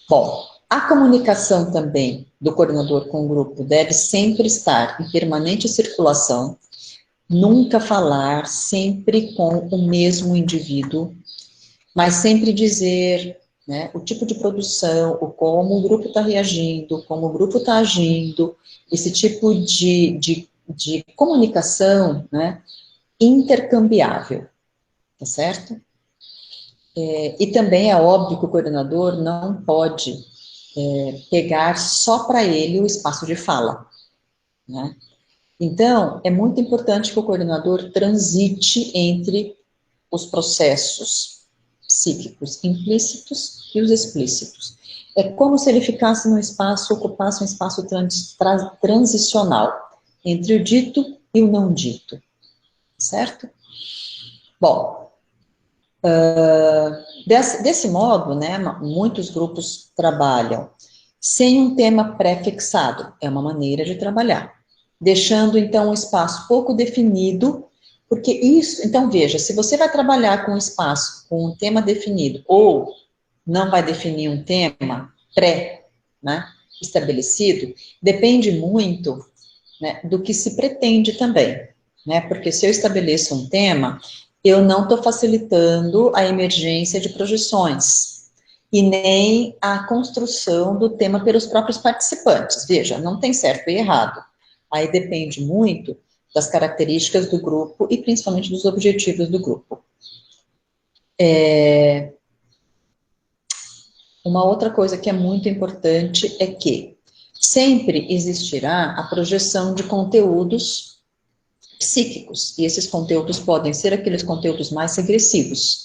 Bom, a comunicação também do coordenador com o grupo deve sempre estar em permanente circulação, nunca falar sempre com o mesmo indivíduo, mas sempre dizer, né, o tipo de produção, o como o grupo está reagindo, como o grupo está agindo, esse tipo de comunicação, né, intercambiável, tá certo? E também é óbvio que o coordenador não pode pegar só para ele o espaço de fala, né? Então, é muito importante que o coordenador transite entre os processos psíquicos implícitos e os explícitos. É como se ele ficasse no espaço, ocupasse um espaço transicional entre o dito e o não dito, certo? Bom, desse modo, né, muitos grupos trabalham sem um tema pré-fixado, é uma maneira de trabalhar, deixando, então, um espaço pouco definido, porque isso, então, veja, se você vai trabalhar com um espaço, com um tema definido, ou não vai definir um tema pré, né, estabelecido, depende muito, né, do que se pretende também, né, porque se eu estabeleço um tema, eu não estou facilitando a emergência de projeções, e nem a construção do tema pelos próprios participantes. Veja, não tem certo e errado. Aí depende muito das características do grupo e principalmente dos objetivos do grupo. Uma outra coisa que é muito importante é que sempre existirá a projeção de conteúdos psíquicos, e esses conteúdos podem ser aqueles conteúdos mais regressivos.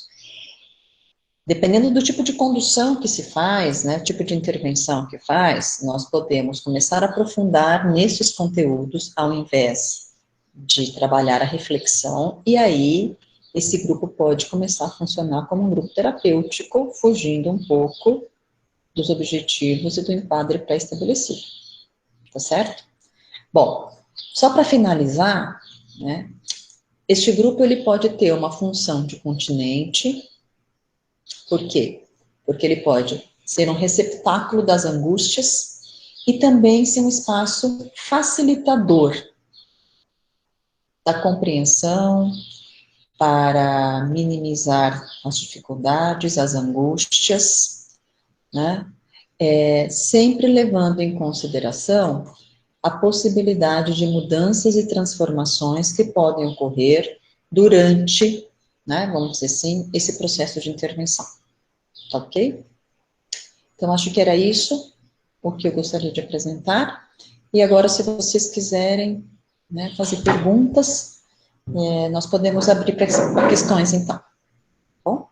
Dependendo do tipo de condução que se faz, né, tipo de intervenção que faz, nós podemos começar a aprofundar nesses conteúdos ao invés de trabalhar a reflexão, e aí esse grupo pode começar a funcionar como um grupo terapêutico, fugindo um pouco dos objetivos e do enquadro pré-estabelecido, tá certo? Bom, só para finalizar, né, este grupo ele pode ter uma função de continente. Por quê? Porque ele pode ser um receptáculo das angústias e também ser um espaço facilitador da compreensão, para minimizar as dificuldades, as angústias, né? Sempre levando em consideração a possibilidade de mudanças e transformações que podem ocorrer durante, né, vamos dizer assim, esse processo de intervenção. Tá ok? Então, acho que era isso o que eu gostaria de apresentar. E agora, se vocês quiserem, né, fazer perguntas, nós podemos abrir para questões, então. Tá bom?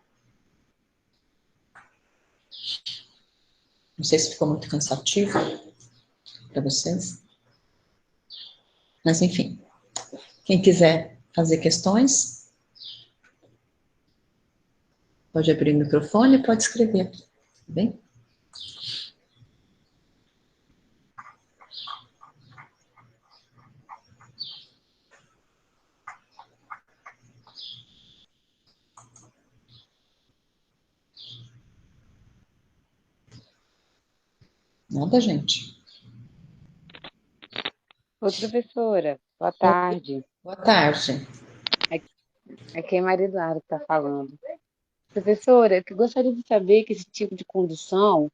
Não sei se ficou muito cansativo para vocês. Mas, enfim. Quem quiser fazer questões, pode abrir o microfone, pode escrever. Tá bem? Nada, gente. Oi, professora. Boa tarde. Boa tarde. Aqui é Maria Eduarda que está falando. Professora, eu gostaria de saber que esse tipo de condução,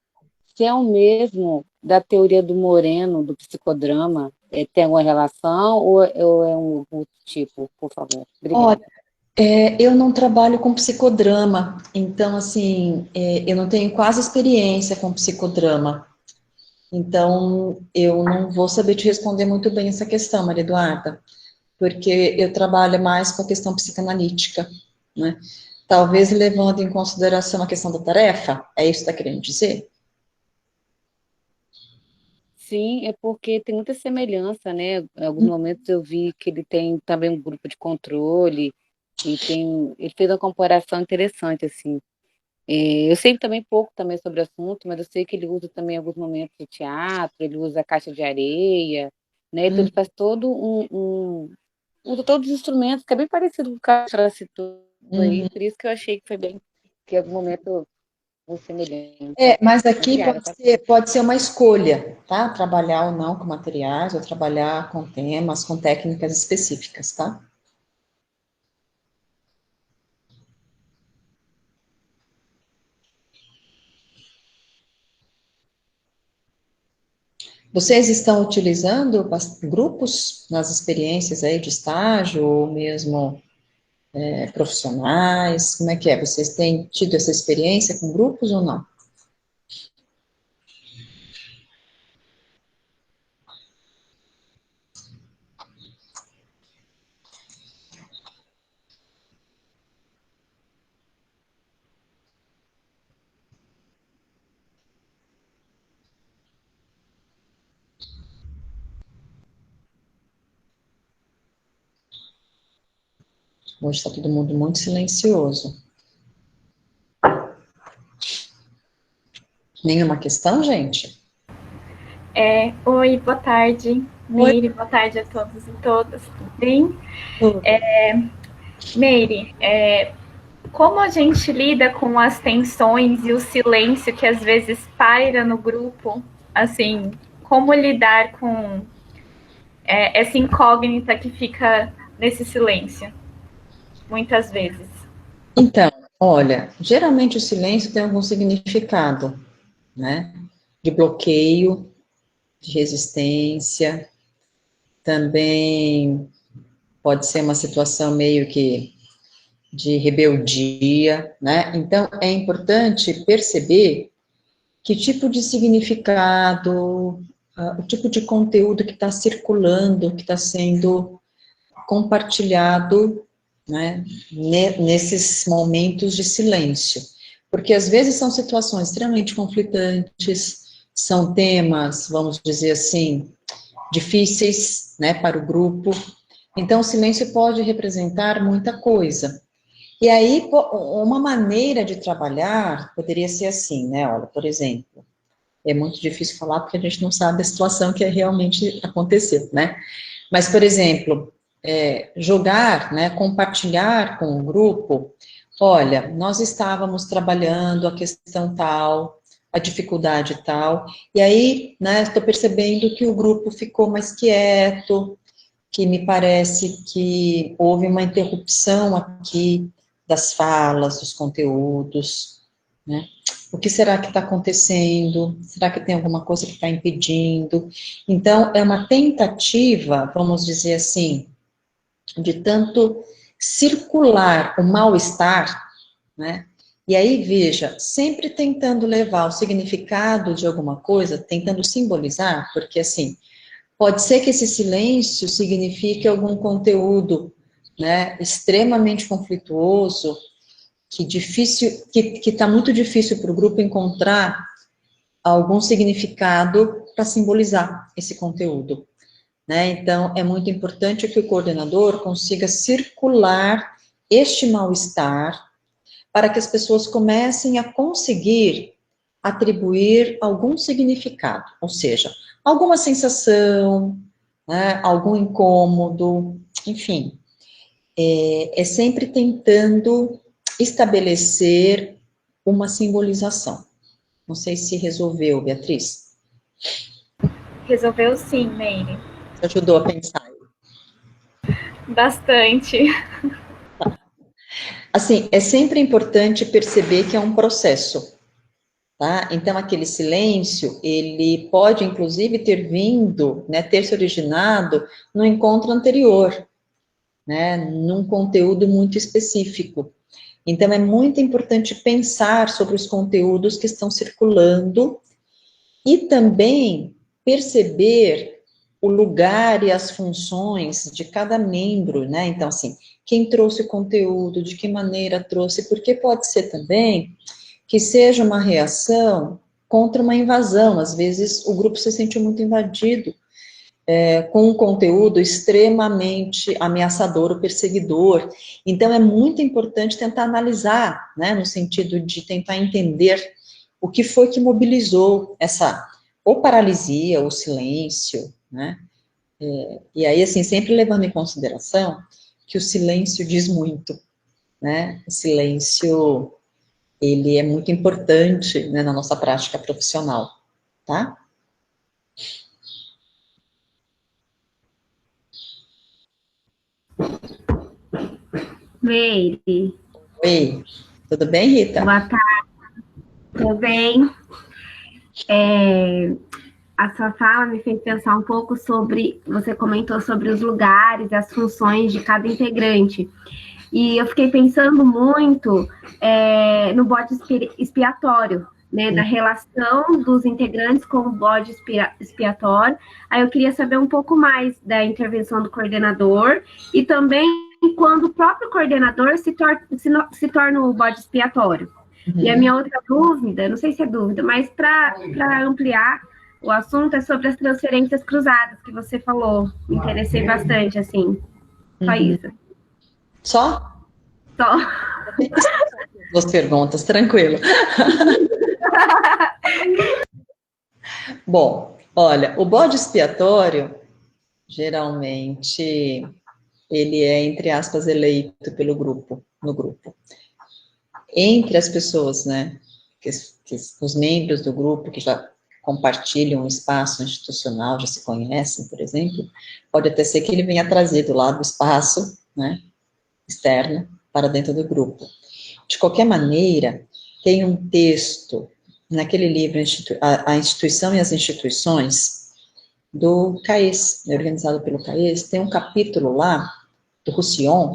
se é o mesmo da teoria do Moreno, do psicodrama, tem alguma relação ou é um outro tipo, por favor? Obrigada. Olha, eu não trabalho com psicodrama, então, assim, eu não tenho quase experiência com psicodrama. Então, eu não vou saber te responder muito bem essa questão, Maria Eduarda, porque eu trabalho mais com a questão psicanalítica, né? Talvez levando em consideração a questão da tarefa, é isso que está querendo dizer? Sim, é porque tem muita semelhança, né? Em alguns momentos eu vi que ele tem também um grupo de controle e ele fez uma comparação interessante, assim. Eu sei também pouco também sobre o assunto, mas eu sei que ele usa também em alguns momentos de teatro, ele usa a caixa de areia, né? Então ele faz todo usa todos os instrumentos, que é bem parecido com o que a senhora citou aí, Uhum. por isso que eu achei que foi bem, que em algum momento foi semelhante. Mas aqui Obrigada, tá? pode ser uma escolha, tá? Trabalhar ou não com materiais, ou trabalhar com temas, com técnicas específicas, tá? Vocês estão utilizando grupos nas experiências aí de estágio, ou mesmo profissionais? Como é que é? Vocês têm tido essa experiência com grupos ou não? Hoje está todo mundo muito silencioso. Nenhuma questão, gente? Oi, boa tarde, Oi. Meire, boa tarde a todos e todas, tudo bem? Tudo. Meire, como a gente lida com as tensões e o silêncio que às vezes paira no grupo, assim, como lidar com essa incógnita que fica nesse silêncio, muitas vezes? Então, olha, geralmente o silêncio tem algum significado, né? De bloqueio, de resistência, também pode ser uma situação meio que de rebeldia, né? Então, é importante perceber que tipo de significado, o tipo de conteúdo que está circulando, que está sendo compartilhado, né, nesses momentos de silêncio. Porque às vezes são situações extremamente conflitantes, são temas, vamos dizer assim, difíceis, né, para o grupo, Então, o silêncio pode representar muita coisa. E aí, uma maneira de trabalhar poderia ser assim, né? Olha, por exemplo, é muito difícil falar porque a gente não sabe a situação que realmente aconteceu, né? Mas, por exemplo, jogar, né, compartilhar com o grupo, olha, nós estávamos trabalhando a questão tal, a dificuldade tal, e aí, né, estou percebendo que o grupo ficou mais quieto, que me parece que houve uma interrupção aqui das falas, dos conteúdos, né? O que será que está acontecendo? Será que tem alguma coisa que está impedindo? Então, é uma tentativa, vamos dizer assim, de tanto circular o mal-estar, né? E aí, veja, sempre tentando levar o significado de alguma coisa, tentando simbolizar, porque assim, pode ser que esse silêncio signifique algum conteúdo, né, extremamente conflituoso, que está muito difícil para o grupo encontrar algum significado para simbolizar esse conteúdo, né? Então, é muito importante que o coordenador consiga circular este mal-estar para que as pessoas comecem a conseguir atribuir algum significado, ou seja, alguma sensação, né, algum incômodo, enfim, é sempre tentando estabelecer uma simbolização. Não sei se resolveu, Beatriz. Resolveu sim, Meire. Você ajudou a pensar. Bastante. Assim, é sempre importante perceber que é um processo, tá? Então, aquele silêncio, ele pode, inclusive, ter vindo, né, ter se originado no encontro anterior, né, num conteúdo muito específico. Então, é muito importante pensar sobre os conteúdos que estão circulando e também perceber o lugar e as funções de cada membro, né? Então, assim, quem trouxe o conteúdo, de que maneira trouxe, porque pode ser também que seja uma reação contra uma invasão. Às vezes, o grupo se sente muito invadido com um conteúdo extremamente ameaçador ou perseguidor. Então, é muito importante tentar analisar, né, no sentido de tentar entender o que foi que mobilizou essa, ou paralisia, ou silêncio, né, e aí, assim, sempre levando em consideração que o silêncio diz muito, né, o silêncio, ele é muito importante, né, na nossa prática profissional, tá? Meire. Oi, tudo bem, Rita? Boa tarde, tudo bem? A sua fala me fez pensar um pouco sobre, você comentou sobre os lugares, as funções de cada integrante. E eu fiquei pensando muito no bode expiatório, né, da relação dos integrantes com o bode expiatório. Aí eu queria saber um pouco mais da intervenção do coordenador e também quando o próprio coordenador se torna o bode expiatório. Uhum. E a minha outra dúvida, não sei se é dúvida, mas para ampliar o assunto, é sobre as transferências cruzadas que você falou. Me interessei bastante, assim. Só isso. Só? Só. Duas perguntas, tranquilo. Bom, olha, o bode expiatório, geralmente, ele é, entre aspas, eleito pelo grupo, no grupo. Entre as pessoas, né, os membros do grupo que já compartilham um espaço institucional, já se conhecem, por exemplo, pode até ser que ele venha trazido lá do espaço, né, externo, para dentro do grupo. De qualquer maneira, tem um texto, naquele livro, A Instituição e as Instituições, do CAES, organizado pelo CAES, tem um capítulo lá, do Roussillon,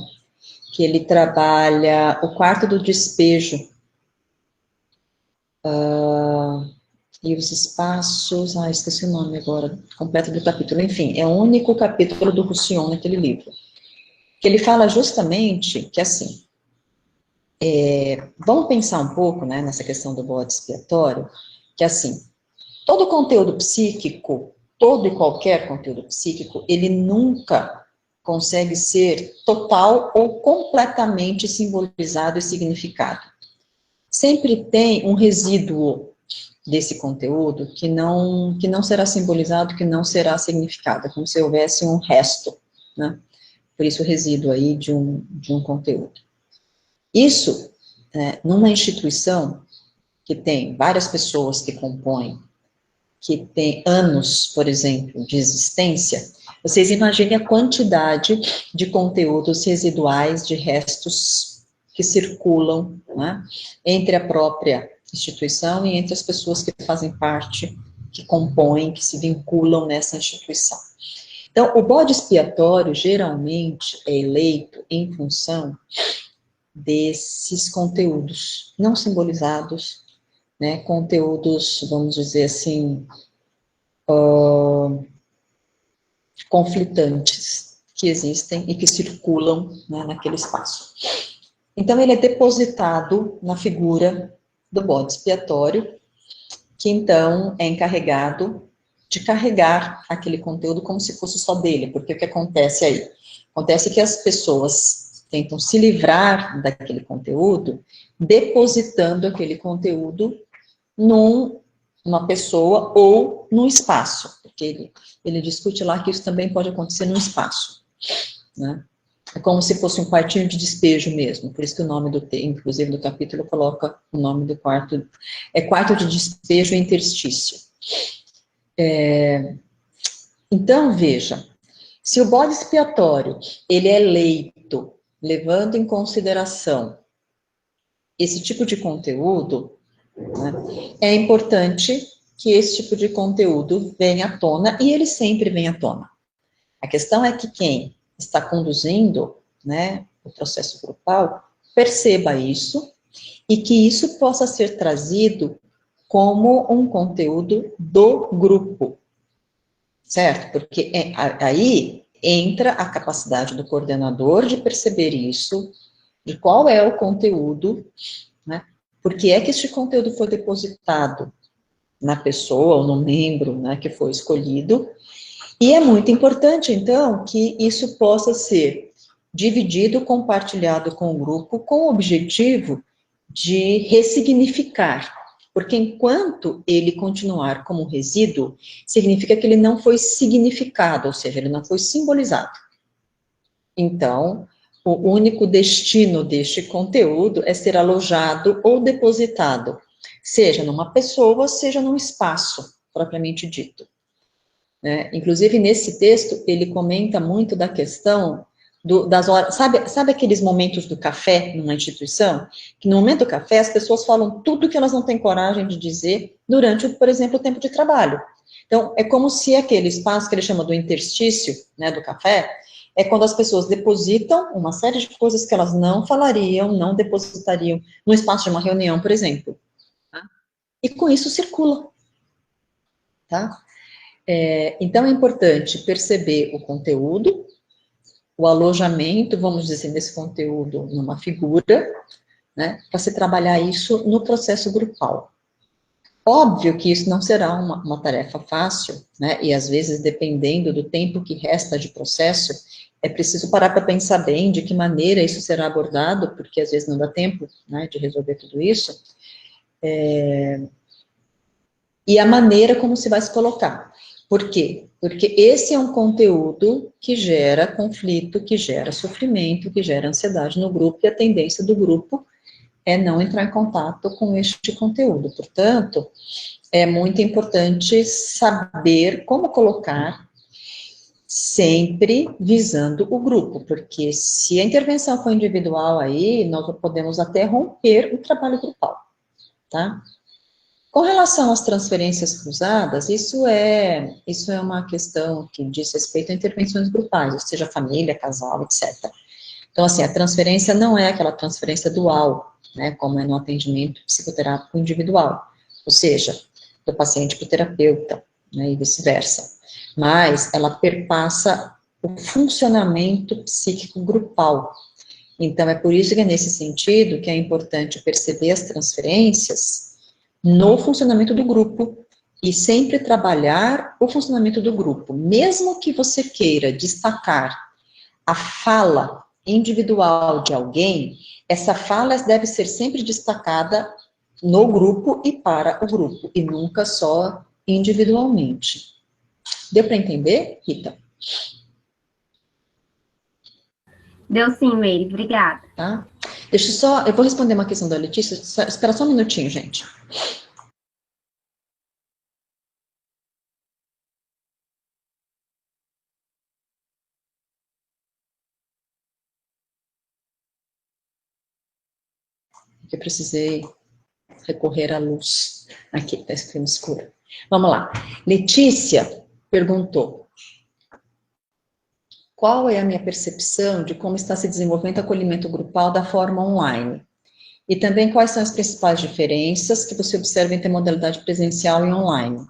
que ele trabalha o quarto do despejo, e os espaços, esqueci o nome agora, completo do capítulo, enfim, é o único capítulo do Roussillon naquele livro, que ele fala justamente que, assim, vamos pensar um pouco, né, nessa questão do bode expiatório, que, assim, todo conteúdo psíquico, todo e qualquer conteúdo psíquico, ele nunca consegue ser total ou completamente simbolizado e significado. Sempre tem um resíduo desse conteúdo que não será simbolizado, que não será significado, é como se houvesse um resto, né? Por isso o resíduo aí de um conteúdo. Isso, numa instituição que tem várias pessoas que compõem, que tem anos, por exemplo, de existência, vocês imaginem a quantidade de conteúdos residuais, de restos que circulam, né, entre a própria instituição e entre as pessoas que fazem parte, que compõem, que se vinculam nessa instituição. Então, o bode expiatório, geralmente, é eleito em função desses conteúdos não simbolizados, né, conteúdos, vamos dizer assim, conflitantes, que existem e que circulam, né, naquele espaço. Então, ele é depositado na figura do bode expiatório, que então é encarregado de carregar aquele conteúdo como se fosse só dele, porque o que acontece aí? Acontece que as pessoas tentam se livrar daquele conteúdo, depositando aquele conteúdo numa pessoa ou num espaço, porque ele discute lá que isso também pode acontecer num espaço, né? É como se fosse um quartinho de despejo mesmo, por isso que o nome inclusive do capítulo coloca o nome do quarto, é quarto de despejo e interstício. Então, veja, se o bode expiatório, ele é eleito, levando em consideração esse tipo de conteúdo, né, é importante que esse tipo de conteúdo venha à tona, e ele sempre vem à tona. A questão é que quem está conduzindo, né, o processo grupal, perceba isso, e que isso possa ser trazido como um conteúdo do grupo, certo? Porque aí entra a capacidade do coordenador de perceber isso, de qual é o conteúdo, né? Por que é que este conteúdo foi depositado na pessoa ou no membro, né, que foi escolhido, e é muito importante, então, que isso possa ser dividido, compartilhado com o grupo, com o objetivo de ressignificar, porque enquanto ele continuar como resíduo, significa que ele não foi significado, ou seja, ele não foi simbolizado. Então, o único destino deste conteúdo é ser alojado ou depositado, seja numa pessoa, seja num espaço, propriamente dito. Inclusive, nesse texto, ele comenta muito da questão das horas, sabe aqueles momentos do café numa instituição? Que no momento do café, as pessoas falam tudo que elas não têm coragem de dizer durante, por exemplo, o tempo de trabalho. Então, é como se aquele espaço que ele chama do interstício, né, do café, é quando as pessoas depositam uma série de coisas que elas não falariam, não depositariam no espaço de uma reunião, por exemplo. Tá? E com isso circula. Tá? Então, é importante perceber o conteúdo, o alojamento, vamos dizer, desse conteúdo numa figura, né, para se trabalhar isso no processo grupal. Óbvio que isso não será uma tarefa fácil, né, e às vezes, dependendo do tempo que resta de processo, é preciso parar para pensar bem de que maneira isso será abordado, porque às vezes não dá tempo, né, de resolver tudo isso, e a maneira como se vai se colocar. Por quê? Porque esse é um conteúdo que gera conflito, que gera sofrimento, que gera ansiedade no grupo, e a tendência do grupo é não entrar em contato com este conteúdo. Portanto, é muito importante saber como colocar, sempre visando o grupo, porque se a intervenção for individual aí, nós podemos até romper o trabalho grupal, tá? Com relação às transferências cruzadas, isso é uma questão que diz respeito a intervenções grupais, ou seja, família, casal, etc. Então, assim, a transferência não é aquela transferência dual, né, como é no atendimento psicoterápico individual, ou seja, do paciente para o terapeuta, né, e vice-versa. Mas ela perpassa o funcionamento psíquico grupal. Então, é por isso que é nesse sentido que é importante perceber as transferências no funcionamento do grupo, e sempre trabalhar o funcionamento do grupo, mesmo que você queira destacar a fala individual de alguém, essa fala deve ser sempre destacada no grupo e para o grupo, e nunca só individualmente. Deu para entender, Rita? Deu sim, Meire, obrigada. Tá? Deixa eu só, eu vou responder uma questão da Letícia, espera só um minutinho, gente. Eu precisei recorrer à luz. Aqui, está ficando escuro. Vamos lá. Letícia perguntou: qual é a minha percepção de como está se desenvolvendo o acolhimento grupal da forma online? E também quais são as principais diferenças que você observa entre modalidade presencial e online?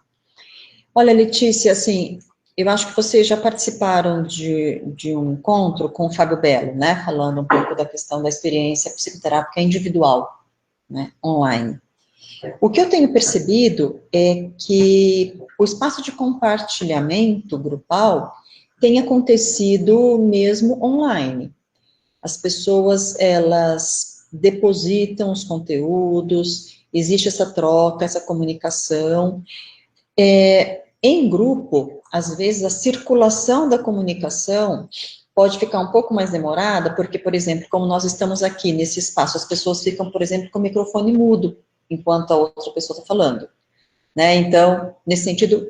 Olha, Letícia, assim, eu acho que vocês já participaram de um encontro com o Fábio Belo, né, falando um pouco da questão da experiência psicoterápica individual, né, online. O que eu tenho percebido é que o espaço de compartilhamento grupal tem acontecido mesmo online. As pessoas, elas depositam os conteúdos, existe essa troca, essa comunicação. Em grupo, às vezes, a circulação da comunicação pode ficar um pouco mais demorada, porque, por exemplo, como nós estamos aqui nesse espaço, as pessoas ficam, por exemplo, com o microfone mudo, enquanto a outra pessoa está falando, né? Então, nesse sentido,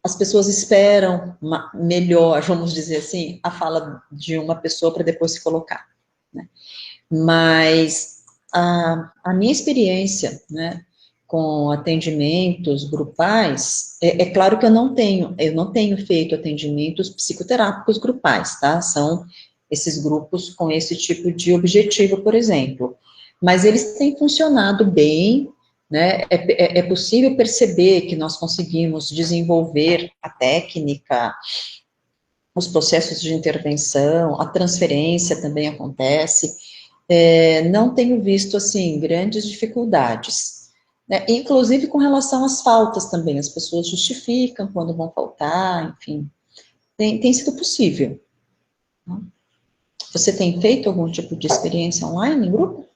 as pessoas esperam melhor, vamos dizer assim, a fala de uma pessoa para depois se colocar, né? Mas a minha experiência, né, com atendimentos grupais, é claro que eu não tenho feito atendimentos psicoterápicos grupais, tá? São esses grupos com esse tipo de objetivo, por exemplo. Mas eles têm funcionado bem, né? É possível perceber que nós conseguimos desenvolver a técnica, os processos de intervenção, a transferência também acontece. Não tenho visto, assim, grandes dificuldades, né? Inclusive com relação às faltas também, as pessoas justificam quando vão faltar, enfim, tem sido possível. Você tem feito algum tipo de experiência online em grupo?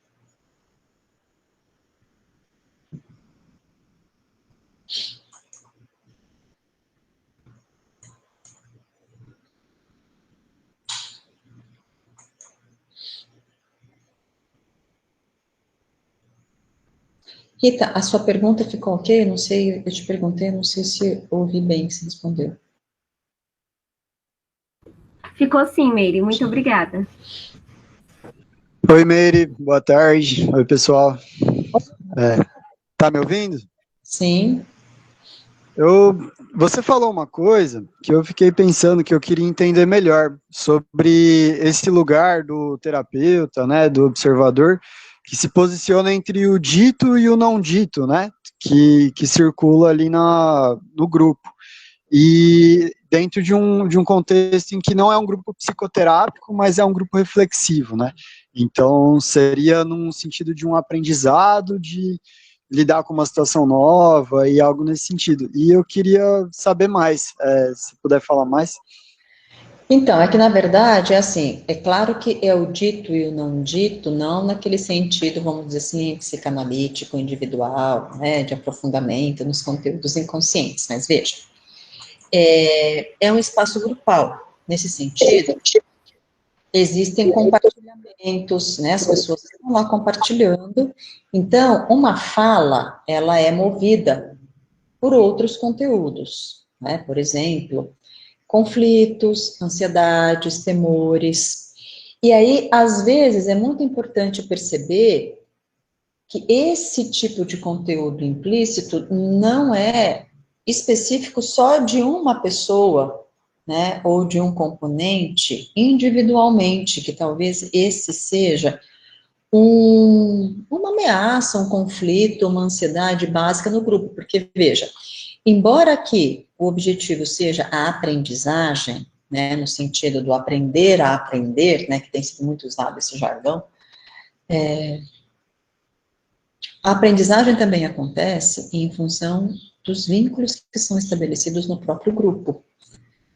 Rita, a sua pergunta ficou ok? Eu não sei, eu te perguntei, não sei se ouvi bem, se respondeu. Ficou sim, Meire, muito obrigada. Oi, Meire, boa tarde. Oi, pessoal. Tá me ouvindo? Sim. Você falou uma coisa que eu fiquei pensando que eu queria entender melhor sobre esse lugar do terapeuta, né, do observador, que se posiciona entre o dito e o não dito, né, que circula ali no grupo. E dentro de um contexto em que não é um grupo psicoterápico, mas é um grupo reflexivo, né? Então, seria num sentido de um aprendizado, de lidar com uma situação nova e algo nesse sentido. E eu queria saber mais, se puder falar mais. Então, é que na verdade, é assim, é claro que é o dito e o não dito, não naquele sentido, vamos dizer assim, psicanalítico, individual, né, de aprofundamento nos conteúdos inconscientes, mas veja, é um espaço grupal. Nesse sentido, existem compartilhamentos, né, as pessoas estão lá compartilhando, então, uma fala, ela é movida por outros conteúdos, né, por exemplo, conflitos, ansiedades, temores, e aí, às vezes, é muito importante perceber que esse tipo de conteúdo implícito não é específico só de uma pessoa, né, ou de um componente individualmente, que talvez esse seja uma ameaça, um conflito, uma ansiedade básica no grupo, porque, veja, embora que o objetivo seja a aprendizagem, né, no sentido do aprender a aprender, né, que tem sido muito usado esse jargão, a aprendizagem também acontece em função dos vínculos que são estabelecidos no próprio grupo,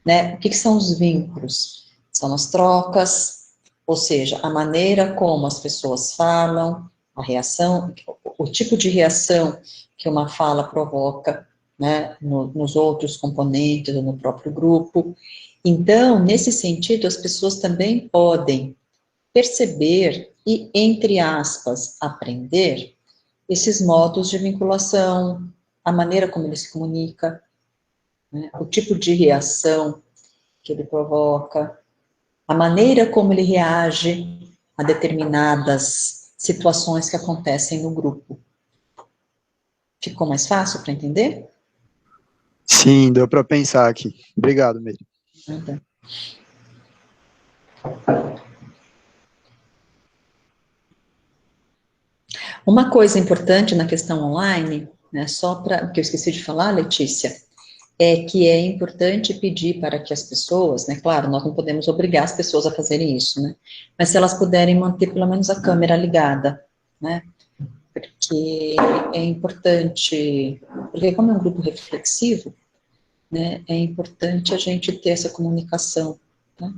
né? O que são os vínculos? São as trocas, ou seja, a maneira como as pessoas falam, a reação, o tipo de reação que uma fala provoca, né, nos outros componentes ou no próprio grupo. Então, nesse sentido, as pessoas também podem perceber e, entre aspas, aprender esses modos de vinculação, a maneira como ele se comunica, né, o tipo de reação que ele provoca, a maneira como ele reage a determinadas situações que acontecem no grupo. Ficou mais fácil para entender? Sim, deu para pensar aqui. Obrigado, Meire. Então. Uma coisa importante na questão online, né, só para, que eu esqueci de falar, Letícia, é que é importante pedir para que as pessoas, né, claro, nós não podemos obrigar as pessoas a fazerem isso, né, mas se elas puderem manter pelo menos a câmera ligada, né, porque é importante, porque como é um grupo reflexivo, né, é importante a gente ter essa comunicação, né.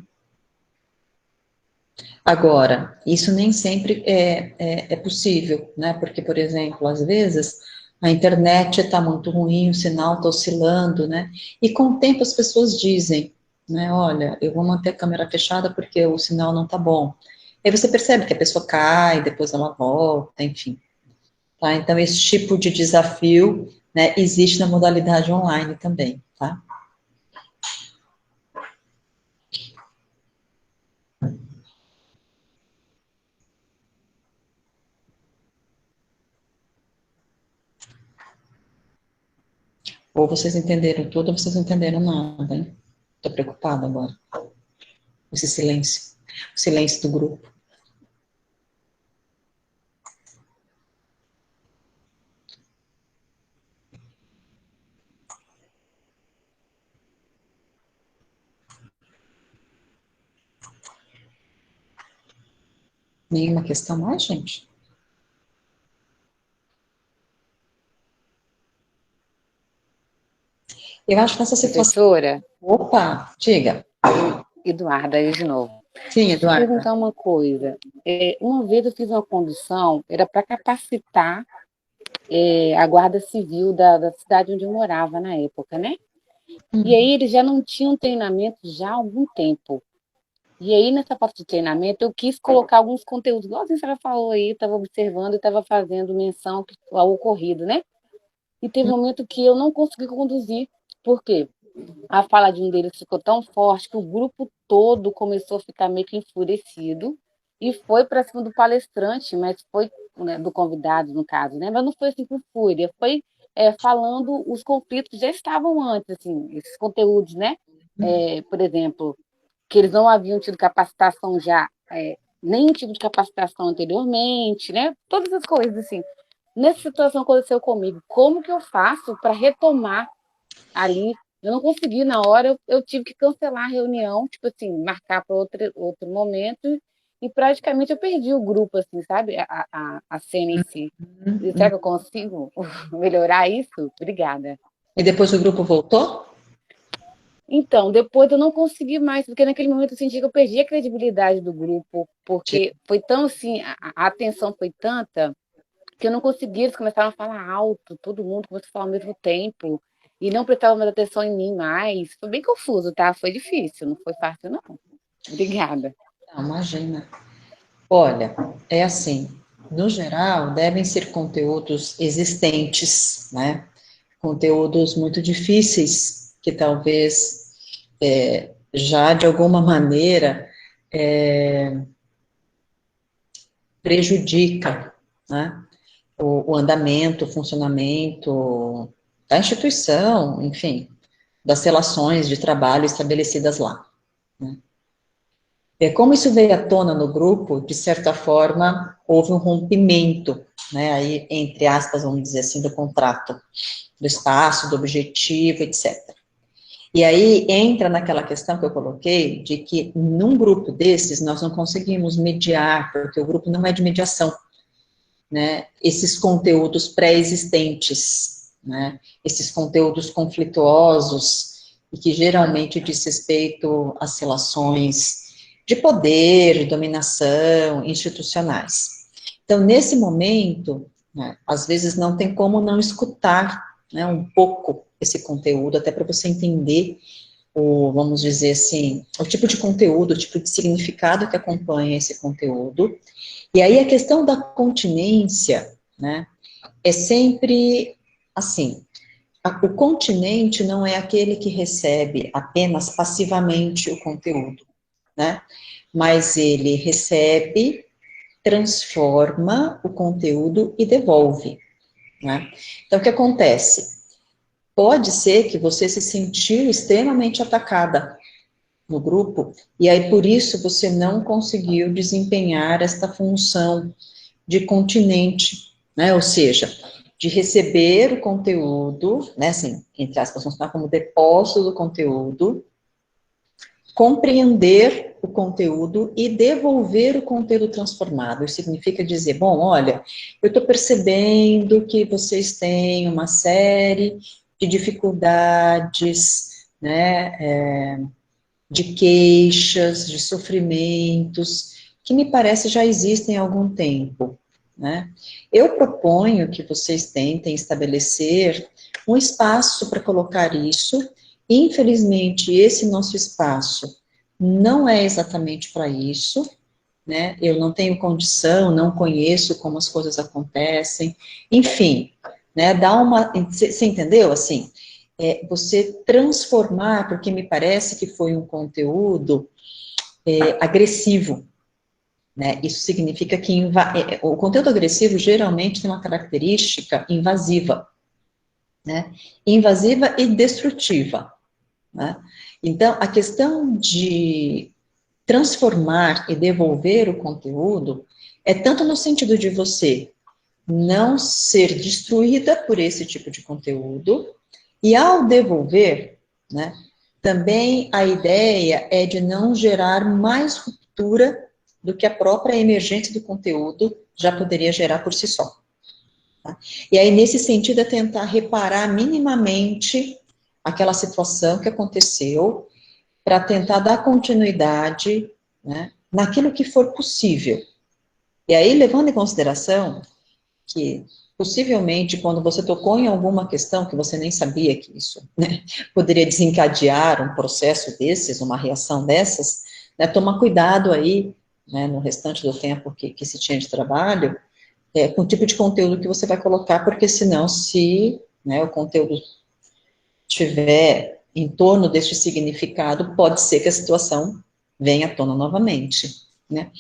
Agora, isso nem sempre é possível, né, porque, por exemplo, às vezes a internet está muito ruim, o sinal está oscilando, né, e com o tempo as pessoas dizem, né, olha, eu vou manter a câmera fechada porque o sinal não está bom. Aí você percebe que a pessoa cai, depois ela volta, enfim. Tá? Então, esse tipo de desafio, né, existe na modalidade online também, tá? Ou vocês entenderam tudo, ou vocês não entenderam nada, hein? Tô preocupada agora. Esse silêncio. O silêncio do grupo. Nenhuma questão mais, gente? Eu acho que essa situação... Professora, Opa, diga. Eduarda, aí de novo. Sim, Deixa eu Eduarda. perguntar uma coisa. Uma vez eu fiz uma condução, era para capacitar a Guarda Civil da cidade onde eu morava na época, né? E aí eles já não tinham treinamento já há algum tempo. E aí, nessa parte de treinamento, eu quis colocar alguns conteúdos, igual a senhora falou aí, estava observando e estava fazendo menção ao ocorrido, né? E teve um momento que eu não consegui conduzir. Por quê? A fala de um deles ficou tão forte que o grupo todo começou a ficar meio que enfurecido e foi para cima do palestrante, mas foi, né, do convidado, no caso, né? Mas não foi assim com fúria, foi falando os conflitos que já estavam antes, assim, esses conteúdos, né? Por exemplo, que eles não haviam tido capacitação já, nenhum tipo de capacitação anteriormente, né? Todas as coisas, assim. Nessa situação aconteceu comigo, como que eu faço para retomar ali? Eu não consegui na hora, eu tive que cancelar a reunião, tipo assim, marcar para outro momento, e praticamente eu perdi o grupo, assim, sabe? A cena em si. Será que eu consigo melhorar isso? Obrigada. E depois o grupo voltou? Então, depois eu não consegui mais, porque naquele momento eu senti que eu perdi a credibilidade do grupo, porque foi tão assim, a atenção foi tanta, que eu não consegui, eles começaram a falar alto, todo mundo começou a falar ao mesmo tempo, e não prestava mais atenção em mim mais. Foi bem confuso, tá? Foi difícil, não foi fácil, não. Obrigada. Não, imagina. Olha, é assim, no geral, devem ser conteúdos existentes, né? Conteúdos muito difíceis, que talvez já de alguma maneira prejudica, né, o andamento, o funcionamento da instituição, enfim, das relações de trabalho estabelecidas lá, né. Como isso veio à tona no grupo, de certa forma, houve um rompimento, né, aí, entre aspas, vamos dizer assim, do contrato, do espaço, do objetivo, etc. E aí entra naquela questão que eu coloquei, de que num grupo desses nós não conseguimos mediar, porque o grupo não é de mediação, né, esses conteúdos pré-existentes, né, esses conteúdos conflituosos, e que geralmente diz respeito às relações de poder, de dominação, institucionais. Então, nesse momento, né, às vezes não tem como não escutar, né, um pouco esse conteúdo, até para você entender vamos dizer assim, o tipo de conteúdo, o tipo de significado que acompanha esse conteúdo. E aí a questão da continência, né, é sempre assim, o continente não é aquele que recebe apenas passivamente o conteúdo, né, mas ele recebe, transforma o conteúdo e devolve, né. Então, o que acontece? Pode ser que você se sentiu extremamente atacada no grupo, e aí por isso você não conseguiu desempenhar esta função de continente, né, ou seja, de receber o conteúdo, né, assim, entre aspas, funcionar como depósito do conteúdo, compreender o conteúdo e devolver o conteúdo transformado. Isso significa dizer, bom, olha, eu estou percebendo que vocês têm uma série de dificuldades, né, de queixas, de sofrimentos, que me parece já existem há algum tempo, né? Eu proponho que vocês tentem estabelecer um espaço para colocar isso. Infelizmente, esse nosso espaço não é exatamente para isso, né? Eu não tenho condição, não conheço como as coisas acontecem, enfim, né? Você entendeu, assim? Você transformar, porque me parece que foi um conteúdo agressivo, né? Isso significa que o conteúdo agressivo geralmente tem uma característica invasiva, né? Invasiva e destrutiva, né? Então, a questão de transformar e devolver o conteúdo é tanto no sentido de você não ser destruída por esse tipo de conteúdo, e ao devolver, né, também a ideia é de não gerar mais ruptura do que a própria emergência do conteúdo já poderia gerar por si só. Tá? E aí, nesse sentido, é tentar reparar minimamente aquela situação que aconteceu, para tentar dar continuidade, né, naquilo que for possível. E aí, levando em consideração que, possivelmente, quando você tocou em alguma questão que você nem sabia que isso, né, poderia desencadear um processo desses, uma reação dessas, né, tomar cuidado aí, né, no restante do tempo que se tinha de trabalho, com o tipo de conteúdo que você vai colocar, porque senão, se, né, o conteúdo tiver em torno deste significado, pode ser que a situação venha à tona novamente, né?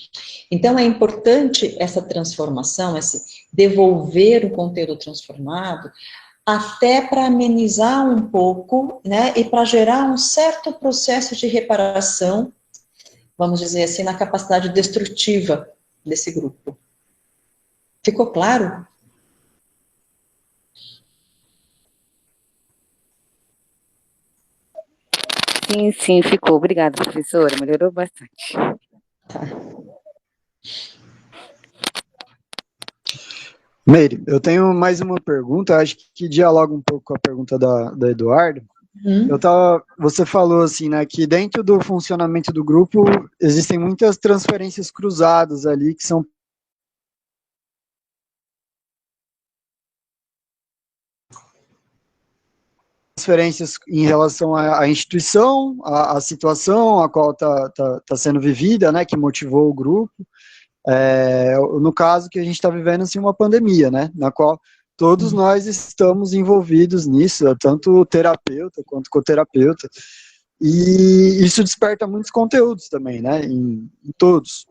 Então, é importante essa transformação, esse devolver o conteúdo transformado, até para amenizar um pouco, né, e para gerar um certo processo de reparação, vamos dizer assim, na capacidade destrutiva desse grupo. Ficou claro? Sim, sim, ficou. Obrigada, professora. Melhorou bastante. Tá. Meire, eu tenho mais uma pergunta, acho que dialoga um pouco com a pergunta da Eduardo. Você falou assim, né, que dentro do funcionamento do grupo existem muitas transferências cruzadas ali, que são transferências em relação à instituição, à situação a qual está sendo vivida, né, que motivou o grupo. No caso que a gente está vivendo assim, uma pandemia, né, na qual todos nós estamos envolvidos nisso, tanto o terapeuta quanto o coterapeuta, e isso desperta muitos conteúdos também, né, em todos.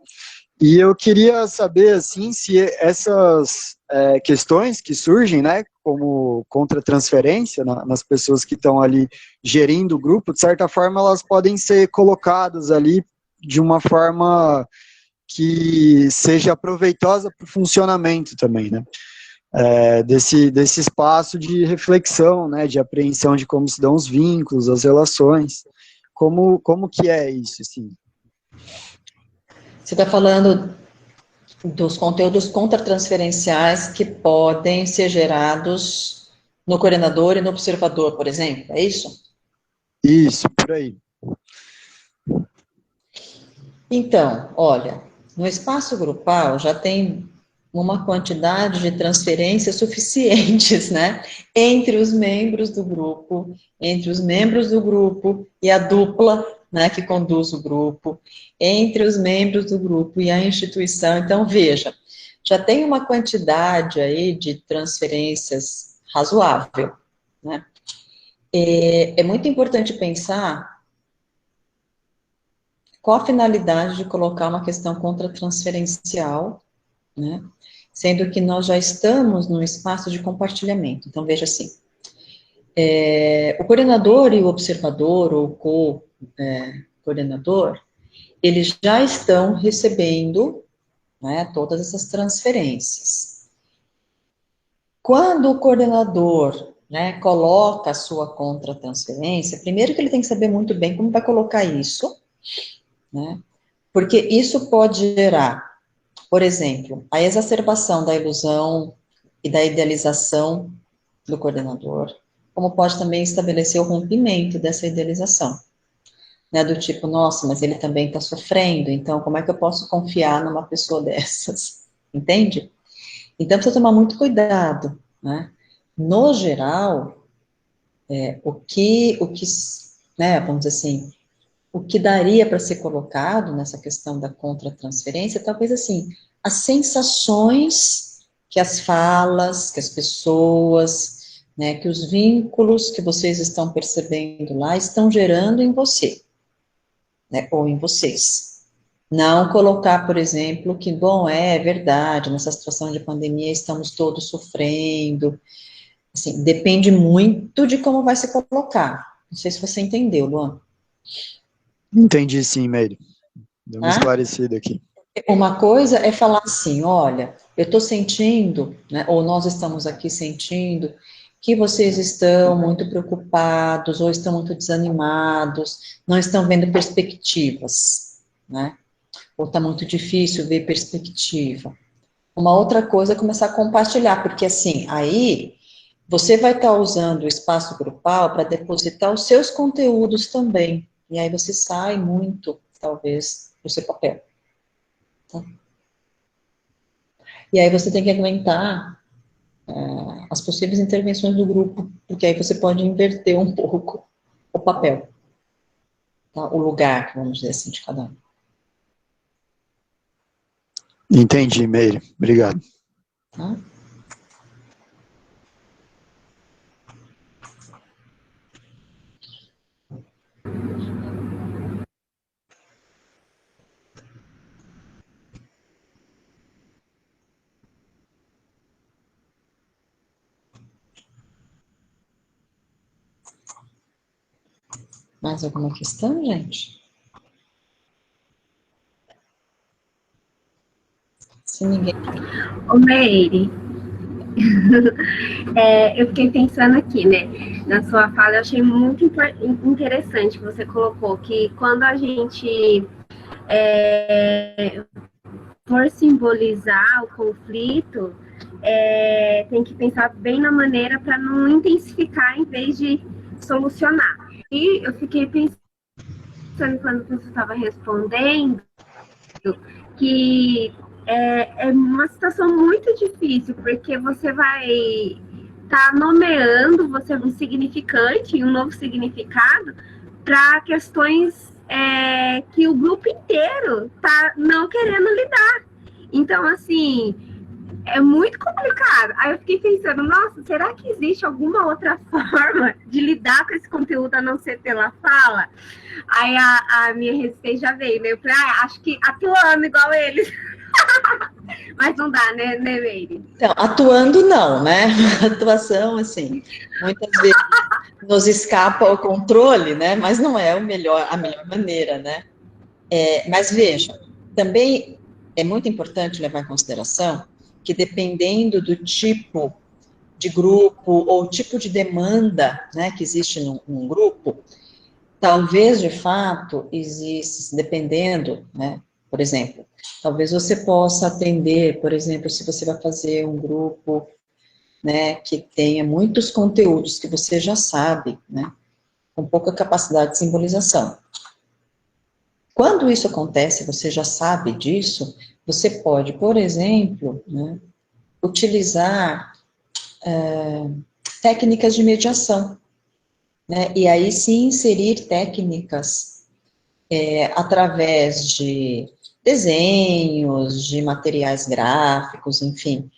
E eu queria saber, assim, se essas questões que surgem, né, como contra-transferência nas pessoas que estão ali gerindo o grupo, de certa forma elas podem ser colocadas ali de uma forma que seja proveitosa para o funcionamento também, né, desse espaço de reflexão, né, de apreensão de como se dão os vínculos, as relações, como que é isso, assim? Você está falando dos conteúdos contratransferenciais que podem ser gerados no coordenador e no observador, por exemplo, é isso? Isso, por aí. Então, olha, no espaço grupal já tem uma quantidade de transferências suficientes, né, entre os membros do grupo, e a dupla, né, que conduz o grupo, entre os membros do grupo e a instituição. Então, veja, já tem uma quantidade aí de transferências razoável, né. É muito importante pensar qual a finalidade de colocar uma questão contratransferencial, né? Sendo que nós já estamos num espaço de compartilhamento. Então, veja assim, o coordenador e o observador, ou co-coordenador, eles já estão recebendo, né, todas essas transferências. Quando o coordenador, né, coloca a sua contratransferência, primeiro que ele tem que saber muito bem como vai colocar isso, né? Porque isso pode gerar, por exemplo, a exacerbação da ilusão e da idealização do coordenador, como pode também estabelecer o rompimento dessa idealização, né? Do tipo, nossa, mas ele também está sofrendo, então como é que eu posso confiar numa pessoa dessas? Entende? Então precisa tomar muito cuidado, né? No geral, né, vamos dizer assim, o que daria para ser colocado nessa questão da contratransferência, talvez assim, as sensações que as falas, que as pessoas, né, que os vínculos que vocês estão percebendo lá estão gerando em você, né, ou em vocês. Não colocar, por exemplo, que, bom, é verdade, nessa situação de pandemia estamos todos sofrendo, assim, depende muito de como vai se colocar. Não sei se você entendeu, Luan. Entendi sim, Meire. Deu uma Tá? esclarecida aqui. Uma coisa é falar assim, olha, eu estou sentindo, né, ou nós estamos aqui sentindo, que vocês estão muito preocupados, ou estão muito desanimados, não estão vendo perspectivas, né, ou está muito difícil ver perspectiva. Uma outra coisa é começar a compartilhar, porque assim, aí você vai estar usando o espaço grupal para depositar os seus conteúdos também, e aí você sai muito, talvez, do seu papel. Tá? E aí você tem que aguentar as possíveis intervenções do grupo, porque aí você pode inverter um pouco o papel, tá? O lugar, vamos dizer assim, de cada um. Entendi, Meire. Obrigado. Tá? Mais alguma questão, gente? Se ninguém... Ô, Meire, eu fiquei pensando aqui, né? Na sua fala, eu achei muito interessante que você colocou que quando a gente for simbolizar o conflito, tem que pensar bem na maneira para não intensificar em vez de solucionar. E eu fiquei pensando quando você estava respondendo que é uma situação muito difícil, porque você vai estar nomeando você um significante, um novo significado, para questões que o grupo inteiro está não querendo lidar. Então, assim, é muito complicado. Aí eu fiquei pensando, nossa, será que existe alguma outra forma de lidar com esse conteúdo a não ser pela fala? Aí a minha resistência já veio, né? Eu falei, acho que atuando igual eles. Mas não dá, né, Meire? Então, atuando não, né? Atuação, assim, muitas vezes nos escapa o controle, né? Mas não é a melhor maneira, né? Mas veja, também é muito importante levar em consideração que dependendo do tipo de grupo ou tipo de demanda, né, que existe num grupo, talvez de fato existe, dependendo, né, por exemplo, talvez você possa atender, por exemplo, se você vai fazer um grupo, né, que tenha muitos conteúdos que você já sabe, né, com pouca capacidade de simbolização. Quando isso acontece, você já sabe disso, você pode, por exemplo, né, utilizar técnicas de mediação, né, e aí sim inserir técnicas através de desenhos, de materiais gráficos, enfim,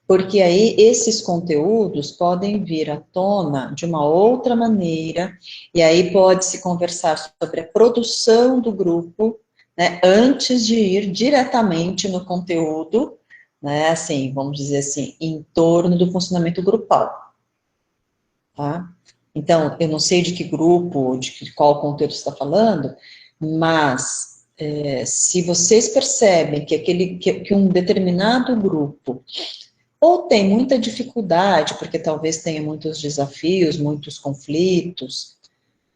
porque aí esses conteúdos podem vir à tona de uma outra maneira, e aí pode-se conversar sobre a produção do grupo, né, antes de ir diretamente no conteúdo, né, assim, vamos dizer assim, em torno do funcionamento grupal, tá? Então, eu não sei de que grupo, qual conteúdo você está falando, mas se vocês percebem que um determinado grupo ou tem muita dificuldade, porque talvez tenha muitos desafios, muitos conflitos,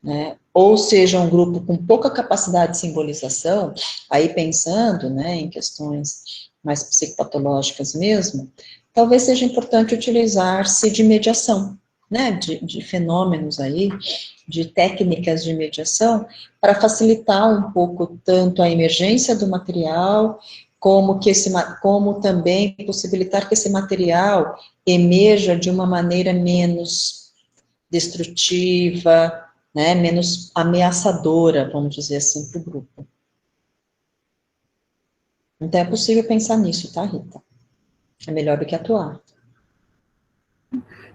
né, ou seja, um grupo com pouca capacidade de simbolização, aí pensando, né, em questões mais psicopatológicas mesmo, talvez seja importante utilizar-se de mediação, né, de fenômenos aí, de técnicas de mediação, para facilitar um pouco tanto a emergência do material, como também possibilitar que esse material emerja de uma maneira menos destrutiva, né, menos ameaçadora, vamos dizer assim, para o grupo. Então é possível pensar nisso, tá, Rita? É melhor do que atuar.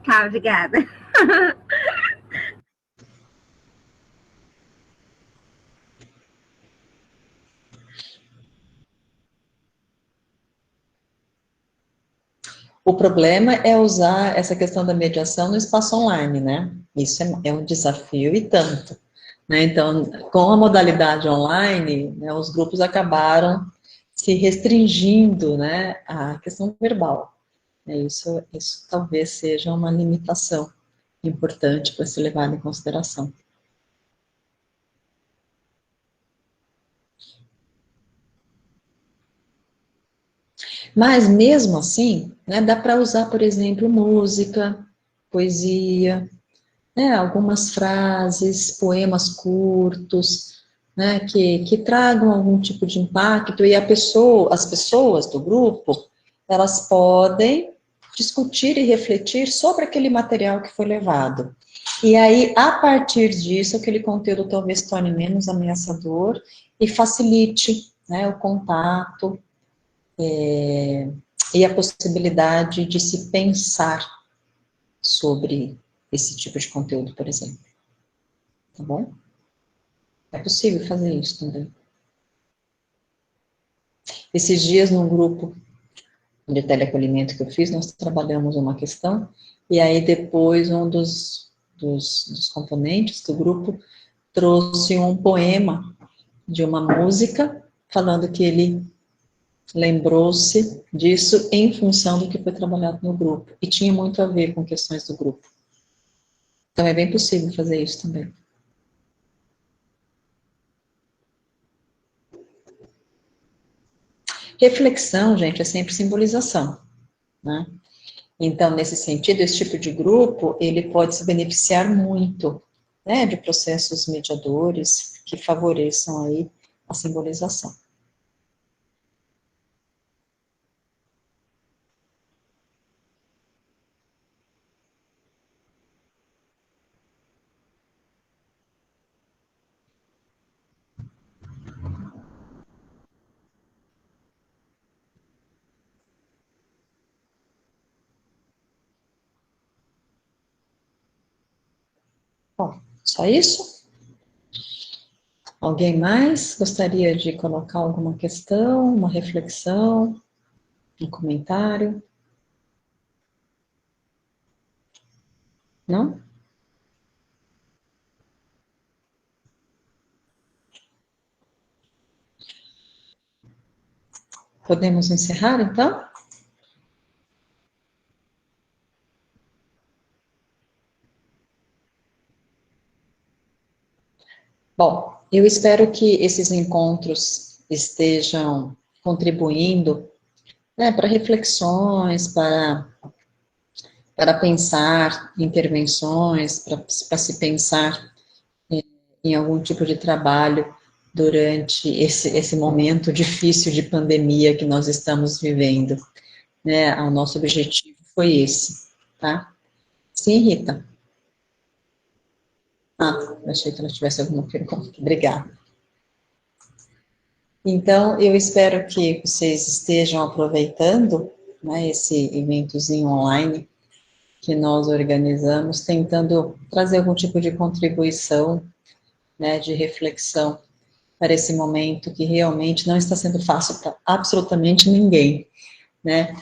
Tá, obrigada. O problema é usar essa questão da mediação no espaço online, né? Isso é um desafio e tanto. Né? Então, com a modalidade online, né, os grupos acabaram se restringindo, né, à questão verbal. Isso talvez seja uma limitação importante para ser levada em consideração. Mas, mesmo assim, né, dá para usar, por exemplo, música, poesia, né, algumas frases, poemas curtos, né, que tragam algum tipo de impacto, e as pessoas do grupo, elas podem discutir e refletir sobre aquele material que foi levado. E aí, a partir disso, aquele conteúdo talvez torne menos ameaçador e facilite, né, o contato e a possibilidade de se pensar sobre esse tipo de conteúdo, por exemplo. Tá bom? É possível fazer isso também. Esses dias, num grupo de teleacolhimento que eu fiz, nós trabalhamos uma questão, e aí depois um dos componentes do grupo trouxe um poema de uma música, falando que ele lembrou-se disso em função do que foi trabalhado no grupo, e tinha muito a ver com questões do grupo. Então é bem possível fazer isso também. Reflexão, gente, é sempre simbolização, né? Então, nesse sentido, esse tipo de grupo, ele pode se beneficiar muito, né, de processos mediadores que favoreçam aí a simbolização. Bom, só isso? Alguém mais gostaria de colocar alguma questão, uma reflexão, um comentário? Não? Podemos encerrar, então? Bom, eu espero que esses encontros estejam contribuindo, né, para reflexões, para pensar intervenções, para se pensar em algum tipo de trabalho durante esse momento difícil de pandemia que nós estamos vivendo, né? O nosso objetivo foi esse, tá? Sim, Rita? Achei que ela tivesse alguma pergunta. Obrigada. Então, eu espero que vocês estejam aproveitando, né, esse eventozinho online que nós organizamos, tentando trazer algum tipo de contribuição, né, de reflexão para esse momento que realmente não está sendo fácil para absolutamente ninguém, né?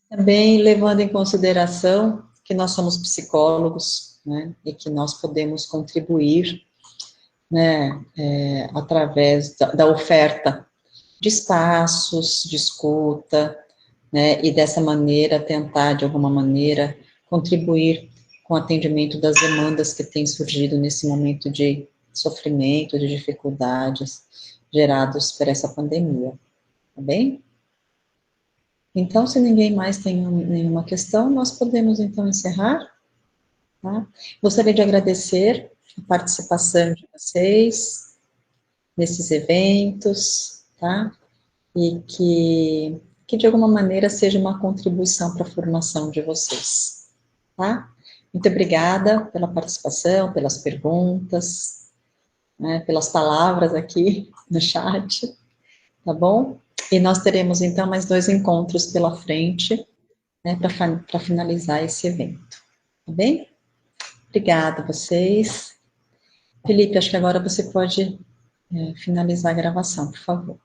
Também levando em consideração que nós somos psicólogos, né, e que nós podemos contribuir, né, através da oferta de espaços de escuta, né, e dessa maneira tentar, de alguma maneira, contribuir com o atendimento das demandas que têm surgido nesse momento de sofrimento, de dificuldades gerados por essa pandemia, tá bem? Então, se ninguém mais tem nenhuma questão, nós podemos, então, encerrar, tá? Gostaria de agradecer a participação de vocês nesses eventos, tá? E que de alguma maneira seja uma contribuição para a formação de vocês, tá? Muito obrigada pela participação, pelas perguntas, né, pelas palavras aqui no chat, tá bom? E nós teremos, então, mais 2 encontros pela frente, né, para finalizar esse evento, tá bem? Obrigada a vocês. Felipe, acho que agora você pode finalizar a gravação, por favor.